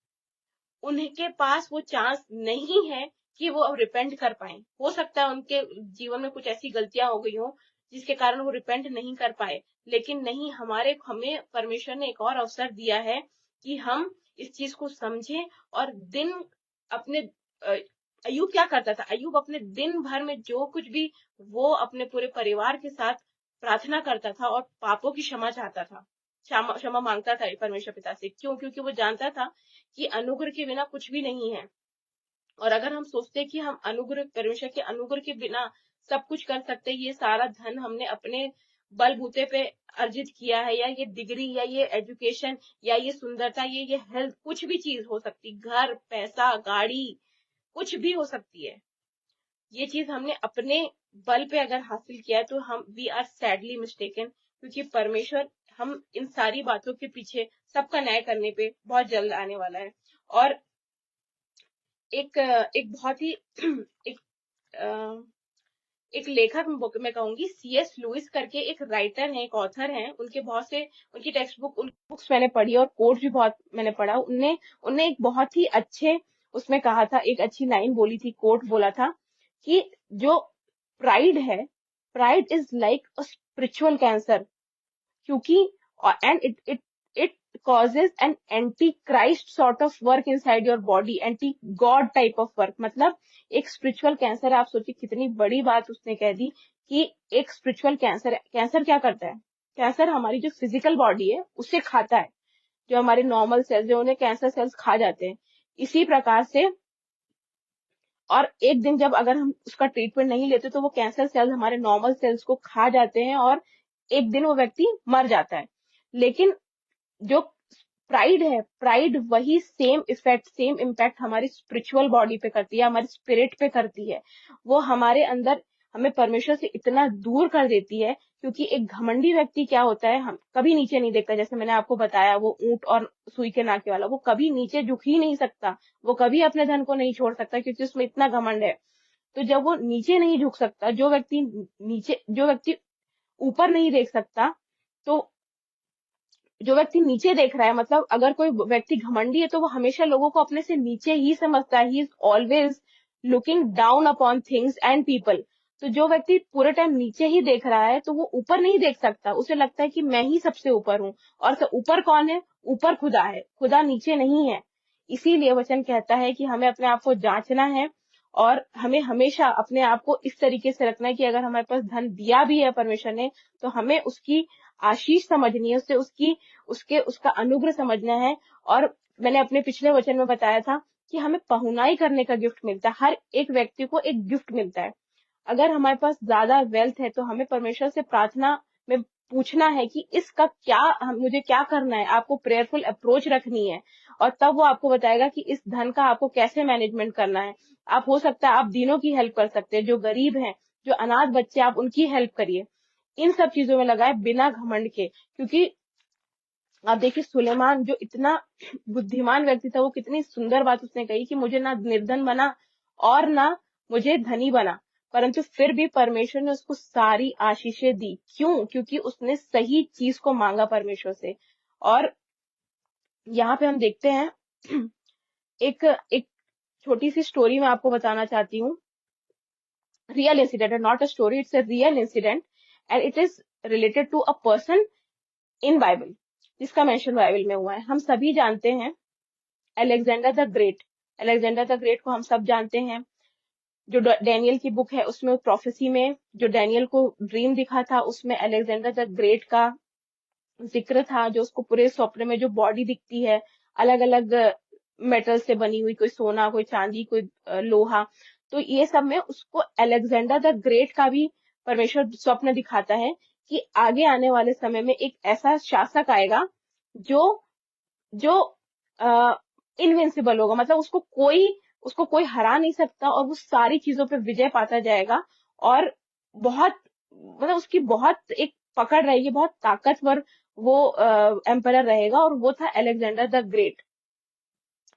उनके पास वो चांस नहीं है कि वो अब रिपेंट कर पाए। हो सकता है उनके जीवन में कुछ ऐसी गलतियां हो गई हो जिसके कारण वो रिपेंट नहीं कर पाए, लेकिन नहीं, हमें परमेश्वर ने एक और अवसर दिया है कि हम इस चीज को समझें। और दिन अपने अयूब क्या करता था? अयूब अपने दिन भर में जो कुछ भी, वो अपने पूरे परिवार के साथ प्रार्थना करता था और पापों की क्षमा चाहता था, क्षमा क्षमा मांगता था परमेश्वर पिता से। क्यों? क्योंकि वो जानता था कि अनुग्रह के बिना कुछ भी नहीं है। और अगर हम सोचते हैं कि हम अनुग्रह, परमेश्वर के अनुग्रह के बिना सब कुछ कर सकते हैं, ये सारा धन हमने अपने बलबूते पे अर्जित किया है, या ये डिग्री, या ये एजुकेशन, या ये सुंदरता, ये हेल्थ, कुछ भी चीज हो सकती, घर, पैसा, गाड़ी, कुछ भी हो सकती है, ये चीज हमने अपने बल पे अगर हासिल किया है, तो हम वी आर सैडली मिस्टेकन। क्योंकि परमेश्वर हम इन सारी बातों के पीछे सबका न्याय करने पे बहुत जल्द आने वाला है। और एक एक बहुत ही एक अ, एक लेखक मैं कहूंगी, सीएस लुइस करके एक राइटर हैं, एक ऑथर हैं, उनके बहुत से, उनकी टेक्स्ट बुक, उन बुक्स मैंने पढ़ी और कोर्स भी बहुत मैंने पढ़ा। उनने उनने एक बहुत ही अच्छे उसमें कहा था, एक अच्छी लाइन बोली थी, कोट बोला था कि जो प्राइड है, pride is like a spiritual cancer. क्योंकि and it it causes an anti-Christ sort of work inside your body, anti-God type of work। मतलब एक स्पिरिचुअल कैंसर है। आप सोचिए कितनी बड़ी बात उसने कह दी कि एक स्पिरिचुअल कैंसर है। कैंसर क्या करता है? कैंसर हमारी जो फिजिकल बॉडी है उसे खाता है, जो हमारे नॉर्मल सेल्स जो उन्हें कैंसर सेल्स खा जाते हैं। इसी प्रकार से, और एक दिन जब अगर हम उसका ट्रीटमेंट नहीं लेते तो वो कैंसर सेल्स हमारे नॉर्मल सेल्स को खा जाते हैं, और एक दिन वो व्यक्ति मर जाता है। लेकिन जो प्राइड है, प्राइड वही सेम इफेक्ट, सेम इम्पैक्ट हमारी स्पिरिचुअल बॉडी पे करती है, हमारी स्पिरिट पे करती है। वो हमारे अंदर हमें परमेश्वर से इतना दूर कर देती है। क्योंकि एक घमंडी व्यक्ति क्या होता है, हम कभी नीचे नहीं देखता। जैसे मैंने आपको बताया, वो ऊंट और सुई के नाके वाला, वो कभी नीचे झुक ही नहीं सकता, वो कभी अपने धन को नहीं छोड़ सकता, क्योंकि उसमें इतना घमंड है। तो जब वो नीचे नहीं झुक सकता, जो व्यक्ति ऊपर नहीं देख सकता, तो जो व्यक्ति नीचे देख रहा है, मतलब अगर कोई व्यक्ति घमंडी है तो वो हमेशा लोगों को अपने से नीचे ही समझता है। He is always looking down upon things and people. तो जो व्यक्ति पूरे टाइम नीचे ही देख रहा है, तो वो ऊपर नहीं देख सकता। उसे लगता है कि मैं ही सबसे ऊपर हूँ, और ऊपर कौन है? ऊपर खुदा है, खुदा नीचे नहीं है। इसीलिए वचन कहता है कि हमें अपने आप को जांचना है, और हमें हमेशा अपने आप को इस तरीके से रखना है कि अगर हमारे पास धन दिया भी है परमेश्वर ने, तो हमें उसकी आशीष समझनी है, उससे उसका अनुग्रह समझना है। और मैंने अपने पिछले वचन में बताया था कि हमें पहुनाई करने का गिफ्ट मिलता है। हर एक व्यक्ति को एक गिफ्ट मिलता है। अगर हमारे पास ज्यादा वेल्थ है तो हमें परमेश्वर से प्रार्थना में पूछना है कि इसका क्या, मुझे क्या करना है। आपको प्रेयरफुल अप्रोच रखनी है, और तब वो आपको बताएगा कि इस धन का आपको कैसे मैनेजमेंट करना है। आप, हो सकता है आप दीनों की हेल्प कर सकते हैं, जो गरीब हैं, जो अनाथ बच्चे, आप उनकी हेल्प करिए। इन सब चीजों में लगाए बिना घमंड के। क्योंकि आप देखिए, सुलेमान जो इतना बुद्धिमान व्यक्ति था, वो कितनी सुंदर बात उसने कही कि मुझे ना निर्धन बना और ना मुझे धनी बना, परंतु फिर भी परमेश्वर ने उसको सारी आशीषें दी। क्यों? क्योंकि उसने सही चीज को मांगा परमेश्वर से। और यहाँ पे हम देखते हैं एक एक छोटी सी स्टोरी मैं आपको बताना चाहती हूँ। Real incident, not a story, it's a real incident and it is related to a person in Bible, जिसका मेंशन बाइबल में हुआ है। हम सभी जानते हैं Alexander the Great. Alexander the Great को हम सब जानते हैं। जो डैनियल की बुक है उसमें प्रोफेसी में जो डैनियल को ड्रीम दिखा था, उसमें अलेक्जेंडर द ग्रेट का जिक्र था। जो उसको पूरे स्वप्न में जो बॉडी दिखती है अलग अलग मेटल से बनी हुई, कोई सोना, कोई चांदी, कोई लोहा, तो ये सब में उसको अलेक्जेंडर द ग्रेट का भी परमेश्वर स्वप्न दिखाता है कि आगे आने वाले समय में एक ऐसा शासक आएगा जो जो इनविंसिबल होगा, मतलब उसको कोई हरा नहीं सकता, और वो सारी चीजों पे विजय पाता जाएगा। और बहुत, मतलब उसकी बहुत एक पकड़ रहेगी, बहुत ताकतवर वो एम्परर रहेगा, और वो था Alexander the Great.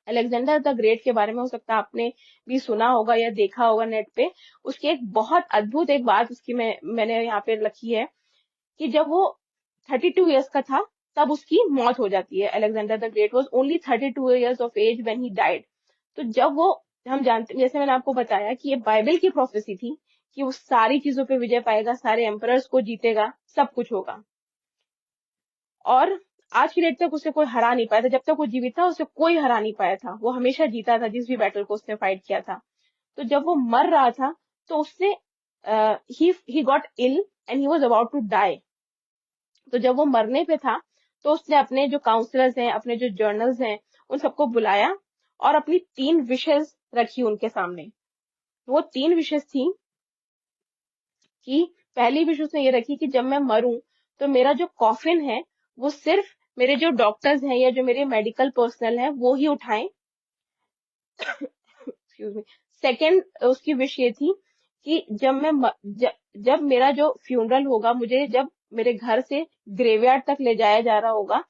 Alexander the great के बारे में हो सकता है आपने भी सुना होगा या देखा होगा नेट पे। उसकी एक बहुत अद्भुत एक बात उसकी मैंने यहाँ पे लिखी है कि जब वो 32 ईयर्स का था तब उसकी मौत हो जाती है। Alexander the Great was only 32 years of age when he died. तो जब वो, हम जानते, जैसे मैंने आपको बताया कि ये बाइबल की प्रोफेसी थी कि वो सारी चीजों पे विजय पाएगा, सारे एम्परर्स को जीतेगा, सब कुछ होगा। और आज की डेट तक उसे कोई हरा नहीं पाया था। जब तक वो जीवित था उसे कोई हरा नहीं पाया था, वो हमेशा जीता था जिस भी बैटल को उसने फाइट किया था। तो जब वो मर रहा था तो उसने he got ill and he was about to die. तो जब वो मरने पे था तो उसने अपने जो काउंसलर्स हैं, अपने जो जर्नल्स हैं, उन सबको बुलाया और अपनी 3 विशेष रखी उनके सामने। वो 3 विशेष थी कि पहली विश उसने ये रखी कि जब मैं मरूं तो मेरा जो कॉफिन है वो सिर्फ मेरे जो डॉक्टर्स हैं या जो मेरे मेडिकल पर्सनल हैं वो ही उठाएं। Excuse me. सेकेंड उसकी विश ये थी कि जब मेरा जो फ्यूनरल होगा, मुझे जब मेरे घर से ग्रेवयार्ड तक ले जाया जा रहा होगा,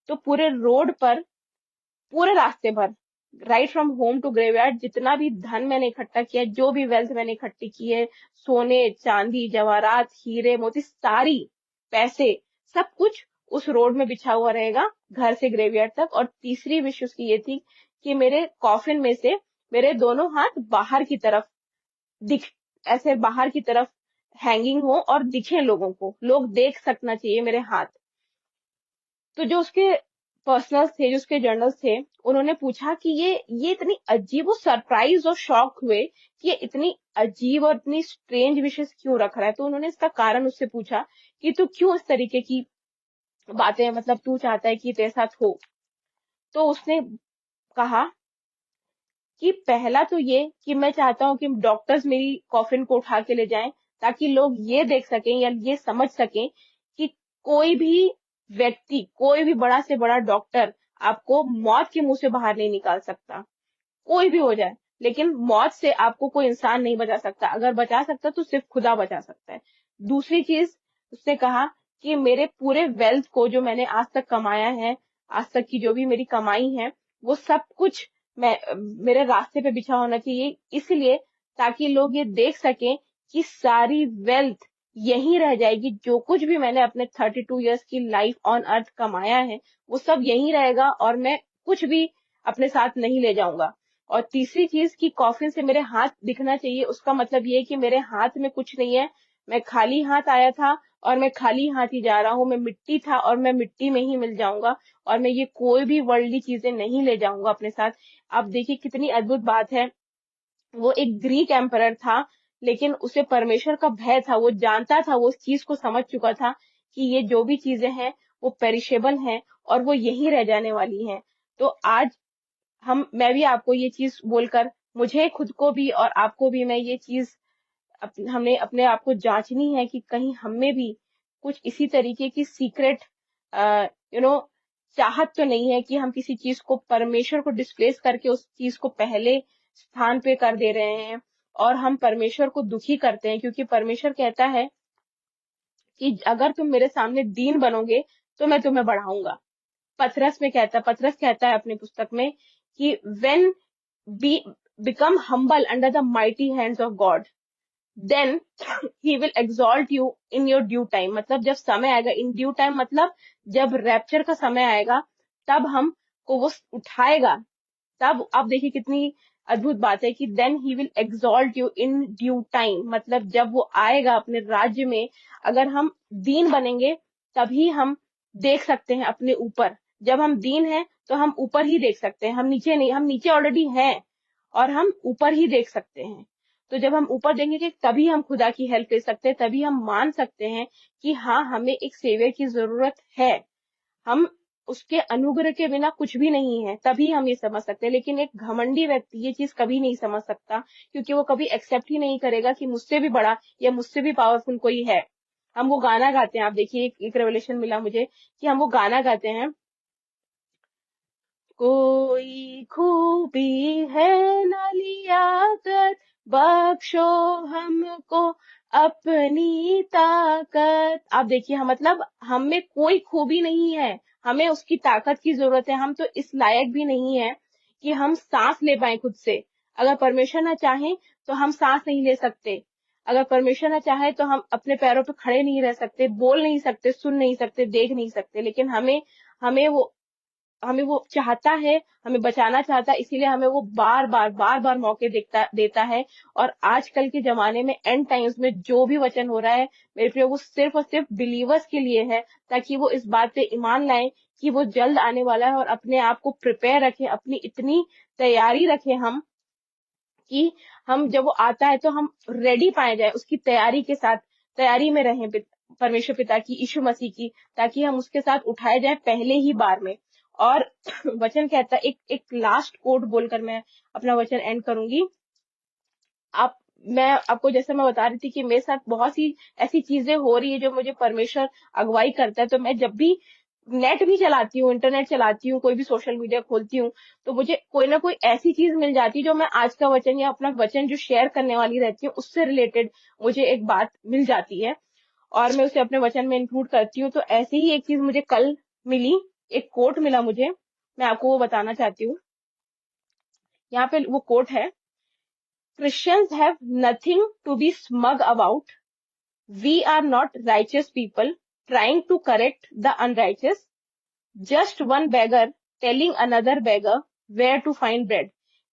तो पूरे रोड पर, पूरे रास्ते भर, right from home to graveyard, जितना भी धन मैंने इकट्ठा किया, जो भी वेल्थ मैंने इकट्ठी की है, सोने चांदी जवाहरात हीरे मोती सारी, पैसे, सब कुछ उस रोड में बिछा हुआ रहेगा घर से ग्रेवयार्ड तक। और तीसरी विश उसकी ये थी कि मेरे कॉफिन में से मेरे दोनों हाथ बाहर की तरफ दिख, ऐसे बाहर की तरफ हैंगिंग हो और दिखे लोगों को, लोग देख सकना चाहिए मेरे हाथ। तो जो उसके पर्सनल्स थे, जो उसके जर्नल्स थे, उन्होंने पूछा कि ये इतनी अजीब, वो सरप्राइज और शॉक हुए कि ये इतनी अजीब और इतनी स्ट्रेंज विशेष क्यों रख रहा है। तो उन्होंने इसका कारण उससे पूछा कि तू क्यों इस तरीके की बातें, मतलब तू चाहता है कि तेरे साथ हो। तो उसने कहा कि पहला तो ये कि मैं चाहता हूँ कि डॉक्टर्स मेरी कॉफिन को उठा के ले जाएं, ताकि लोग ये देख सकें या ये समझ सकें कि कोई भी व्यक्ति, कोई भी बड़ा से बड़ा डॉक्टर आपको मौत के मुंह से बाहर नहीं निकाल सकता। कोई भी हो जाए, लेकिन मौत से आपको कोई इंसान नहीं बचा सकता। अगर बचा सकता तो सिर्फ खुदा बचा सकता है। दूसरी चीज उसने कहा कि मेरे पूरे वेल्थ को जो मैंने आज तक कमाया है, आज तक की जो भी मेरी कमाई है, वो सब कुछ मेरे रास्ते पे बिछा होना चाहिए, इसलिए ताकि लोग ये देख सकें कि सारी वेल्थ यहीं रह जाएगी। जो कुछ भी मैंने अपने 32 ईयर्स की लाइफ ऑन अर्थ कमाया है वो सब यहीं रहेगा, और मैं कुछ भी अपने साथ नहीं ले जाऊंगा। और तीसरी चीज कि कॉफिन से मेरे हाथ दिखना चाहिए, उसका मतलब ये है कि मेरे हाथ में कुछ नहीं है, मैं खाली हाथ आया था और मैं खाली हाथ ही जा रहा हूँ। मैं मिट्टी था और मैं मिट्टी में ही मिल जाऊंगा, और मैं ये कोई भी वर्ल्डली चीजें नहीं ले जाऊंगा अपने साथ। आप देखिए कितनी अद्भुत बात है। वो एक ग्रीक एम्परर था, लेकिन उसे परमेश्वर का भय था। वो जानता था, वो उस चीज को समझ चुका था कि ये जो भी चीजें हैं वो पेरिशेबल हैं और वो यहीं रह जाने वाली हैं। तो आज मैं भी आपको ये चीज बोलकर, मुझे खुद को भी और आपको भी, मैं ये चीज हमने अपने आप को जांचनी है कि कहीं हमें भी कुछ इसी तरीके की सीक्रेट यू नो चाहत तो नहीं है कि हम किसी चीज को, परमेश्वर को डिस्प्लेस करके उस चीज को पहले स्थान पे कर दे रहे हैं, और हम परमेश्वर को दुखी करते हैं। क्योंकि परमेश्वर कहता है कि अगर तुम मेरे सामने दीन बनोगे तो मैं तुम्हें बढ़ाऊंगा। पतरस कहता है अपनी पुस्तक में कि when be become humble under the mighty hands of God, then he will exalt you in your due time। मतलब जब समय आएगा, इन ड्यू टाइम मतलब जब रैप्चर का समय आएगा, तब हम को वो उठाएगा, तब आप देखिए कितनी अद्भुत बात है कि then he will exalt you in due time. मतलब जब वो आएगा अपने राज्य में, अगर हम दीन बनेंगे तभी हम देख सकते हैं अपने ऊपर। जब हम दीन हैं तो हम ऊपर ही देख सकते हैं, हम नीचे नहीं, हम नीचे ऑलरेडी हैं और हम ऊपर ही देख सकते हैं। तो जब हम ऊपर देखेंगे तभी हम खुदा की हेल्प ले सकते हैं, तभी हम मान सकते हैं कि हाँ, हमें एक सेवियर की जरूरत है। हम उसके अनुग्रह के बिना कुछ भी नहीं है, तभी हम ये समझ सकते हैं। लेकिन एक घमंडी व्यक्ति ये चीज कभी नहीं समझ सकता, क्योंकि वो कभी एक्सेप्ट ही नहीं करेगा कि मुझसे भी बड़ा या मुझसे भी पावरफुल कोई है। हम वो गाना गाते हैं, आप देखिए, एक रेवलेशन मिला मुझे कि हम वो गाना गाते हैं, कोई खूबी है न लिया कर, बख्शो हमको अपनी ताकत। आप देखिए, हम मतलब हम में कोई खूबी नहीं है, हमें उसकी ताकत की जरूरत है। हम तो इस लायक भी नहीं है कि हम सांस ले पाए खुद से। अगर परमेश्वर ना चाहे तो हम सांस नहीं ले सकते। अगर परमेश्वर ना चाहे तो हम अपने पैरों पर खड़े नहीं रह सकते, बोल नहीं सकते, सुन नहीं सकते, देख नहीं सकते। लेकिन हमें हमें वो हमें वो चाहता है, हमें बचाना चाहता है, इसीलिए हमें वो बार बार मौके देता है। और आजकल के जमाने में, एंड टाइम्स में, जो भी वचन हो रहा है मेरे प्रिय, वो सिर्फ और सिर्फ बिलीवर्स के लिए है, ताकि वो इस बात पे ईमान लाएं कि वो जल्द आने वाला है, और अपने आप को प्रिपेयर रखें, अपनी इतनी तैयारी रखें हम, कि हम जब वो आता है तो हम रेडी पाए जाए, उसकी तैयारी के साथ, तैयारी में रहें परमेश्वर पिता की, यीशु मसीह की, ताकि हम उसके साथ उठाए जाए पहले ही बार में। और वचन कहता है, एक एक लास्ट कोट बोलकर मैं अपना वचन एंड करूंगी। आप मैं आपको, जैसे मैं बता रही थी कि मेरे साथ बहुत सी ऐसी चीजें हो रही है जो मुझे परमेश्वर अगुवाई करता है। तो मैं जब भी नेट भी चलाती हूँ, इंटरनेट चलाती हूँ, कोई भी सोशल मीडिया खोलती हूँ, तो मुझे कोई ना कोई ऐसी चीज मिल जाती है जो मैं आज का वचन या अपना वचन जो शेयर करने वाली रहती हूँ, उससे रिलेटेड मुझे एक बात मिल जाती है और मैं उसे अपने वचन में इंक्लूड करती हूँ। तो ऐसे ही एक चीज मुझे कल मिली, एक कोट मिला मुझे, मैं आपको वो बताना चाहती हूँ। यहाँ पे वो कोट है, Christians have nothing to be smug about, we are not righteous people trying to correct the unrighteous, just one beggar telling another beggar where to find bread.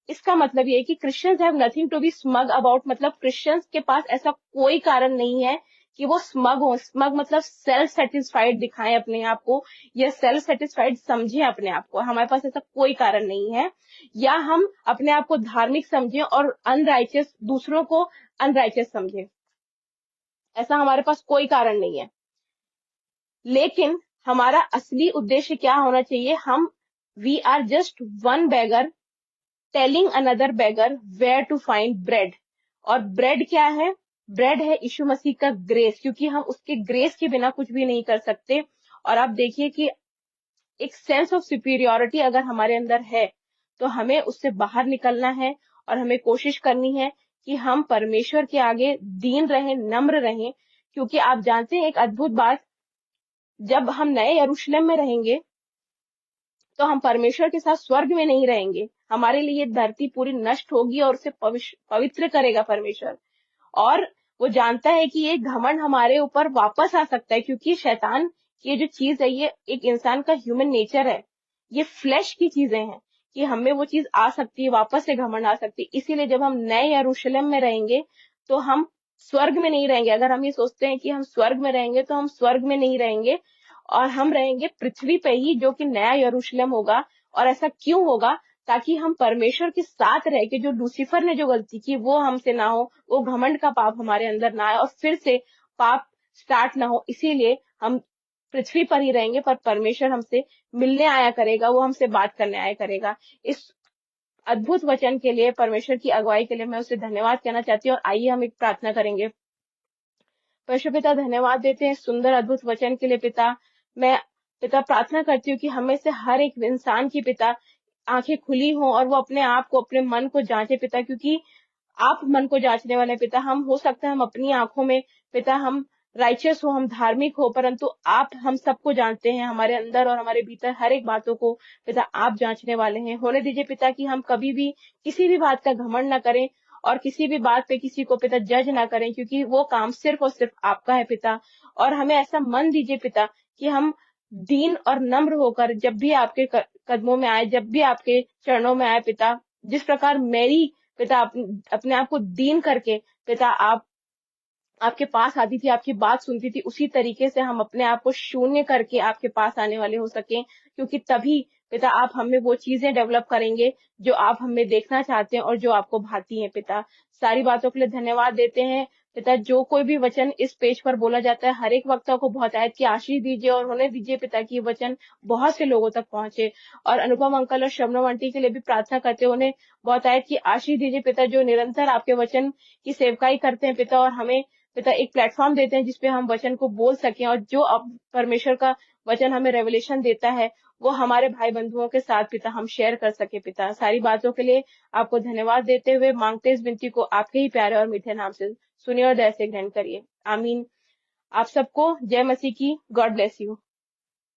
इसका मतलब ये है कि Christians have nothing to be smug about, मतलब Christians के पास ऐसा कोई कारण नहीं है कि वो स्मग हो। स्मग मतलब सेल्फ सेटिस्फाइड दिखाएं अपने आप को, या सेल्फ सेटिस्फाइड समझें अपने आप को। हमारे पास ऐसा कोई कारण नहीं है, या हम अपने आप को धार्मिक समझें और अनराइचियस, दूसरों को अनराइचियस समझें। ऐसा हमारे पास कोई कारण नहीं है। लेकिन हमारा असली उद्देश्य क्या होना चाहिए? हम we are just one beggar telling another beggar where to find bread. और ब्रेड क्या है? ब्रेड है यीशु मसीह का ग्रेस, क्योंकि हम उसके ग्रेस के बिना कुछ भी नहीं कर सकते। और आप देखिए कि एक सेंस ऑफ सुपीरियोरिटी अगर हमारे अंदर है, तो हमें उससे बाहर निकलना है और हमें कोशिश करनी है कि हम परमेश्वर के आगे दीन रहें, नम्र रहें। क्योंकि आप जानते हैं एक अद्भुत बात, जब हम नए यरूशलेम में रहेंगे तो हम परमेश्वर के साथ स्वर्ग में नहीं रहेंगे। हमारे लिए धरती पूरी नष्ट होगी और उसे पवित्र करेगा परमेश्वर। और वो जानता है कि ये घमंड हमारे ऊपर वापस आ सकता है, क्योंकि शैतान की ये जो चीज है, ये एक इंसान का ह्यूमन नेचर है, ये फ्लैश की चीजें हैं कि हमें वो चीज आ सकती है, वापस से घमंड आ सकती है। इसीलिए जब हम नए यरूशलेम में रहेंगे तो हम स्वर्ग में नहीं रहेंगे। अगर हम ये सोचते हैं कि हम स्वर्ग में रहेंगे, तो हम स्वर्ग में नहीं रहेंगे और हम रहेंगे पृथ्वी पे ही, जो कि नया यरूशलेम होगा। और ऐसा क्यों होगा? ताकि हम परमेश्वर के साथ रह के, जो लूसीफर ने जो गलती की वो हमसे ना हो, वो घमंड का पाप हमारे अंदर ना आए और फिर से पाप स्टार्ट ना हो। इसीलिए हम पृथ्वी पर ही रहेंगे, पर परमेश्वर हमसे मिलने आया करेगा, वो हमसे बात करने आया करेगा। इस अद्भुत वचन के लिए, परमेश्वर की अगुवाई के लिए मैं उसे धन्यवाद कहना चाहती हूँ। और आइए हम एक प्रार्थना करेंगे। परमेश्वर पिता, धन्यवाद देते हैं सुंदर अद्भुत वचन के लिए। पिता, मैं पिता प्रार्थना करती हूँ कि हमें से हर एक इंसान की पिता आंखें खुली हों और वो अपने आप को, अपने मन को जांचे पिता, क्योंकि आप मन को जांचने वाले हैं पिता। हम हो सकता है हम अपनी आंखों में पिता हम राइचियस हो, हम धार्मिक हो, परंतु आप हम सबको जानते हैं, हमारे अंदर और हमारे भीतर हर एक बातों को पिता आप जांचने वाले हैं। होने दीजिए पिता कि हम कभी भी किसी भी बात का घमंड ना करें और किसी भी बात पे किसी को पिता जज ना करें, क्योंकि वो काम सिर्फ और सिर्फ आपका है पिता। और हमें ऐसा मन दीजिए पिता कि हम दीन और नम्र होकर जब भी आपके कदमों में आए, जब भी आपके चरणों में आए पिता, जिस प्रकार मेरी पिता अपने आप को दीन करके पिता आपके पास आती थी, आपकी बात सुनती थी, उसी तरीके से हम अपने आप को शून्य करके आपके पास आने वाले हो सकें, क्योंकि तभी पिता आप हमें वो चीजें डेवलप करेंगे जो आप हमें देखना चाहते हैं और जो आपको भाती हैं पिता। सारी बातों के लिए धन्यवाद देते हैं पिता। जो कोई भी वचन इस पेज पर बोला जाता है, हर एक वक्ता को बहुतायत की आशीष दीजिए और होने दीजिए पिता कि ये वचन बहुत से लोगों तक पहुंचे। और अनुपम अंकल और शबनम आंटी के लिए भी प्रार्थना करते हैं, उन्हें बहुतायत की आशीष दीजिए पिता, जो निरंतर आपके वचन की सेवकाई करते हैं पिता, और हमें पिता एक प्लेटफॉर्म देते हैं जिसपे हम वचन को बोल सकें, और जो अब परमेश्वर का वचन हमें रेवलेशन देता है वो हमारे भाई बंधुओं के साथ पिता हम शेयर कर सके पिता। सारी बातों के लिए आपको धन्यवाद देते हुए मांगते इस विनती को आपके ही प्यारे और मीठे नाम से सुनिए और दया से ग्रहण करिए। आमीन। आप सबको जय मसीह की। God bless you.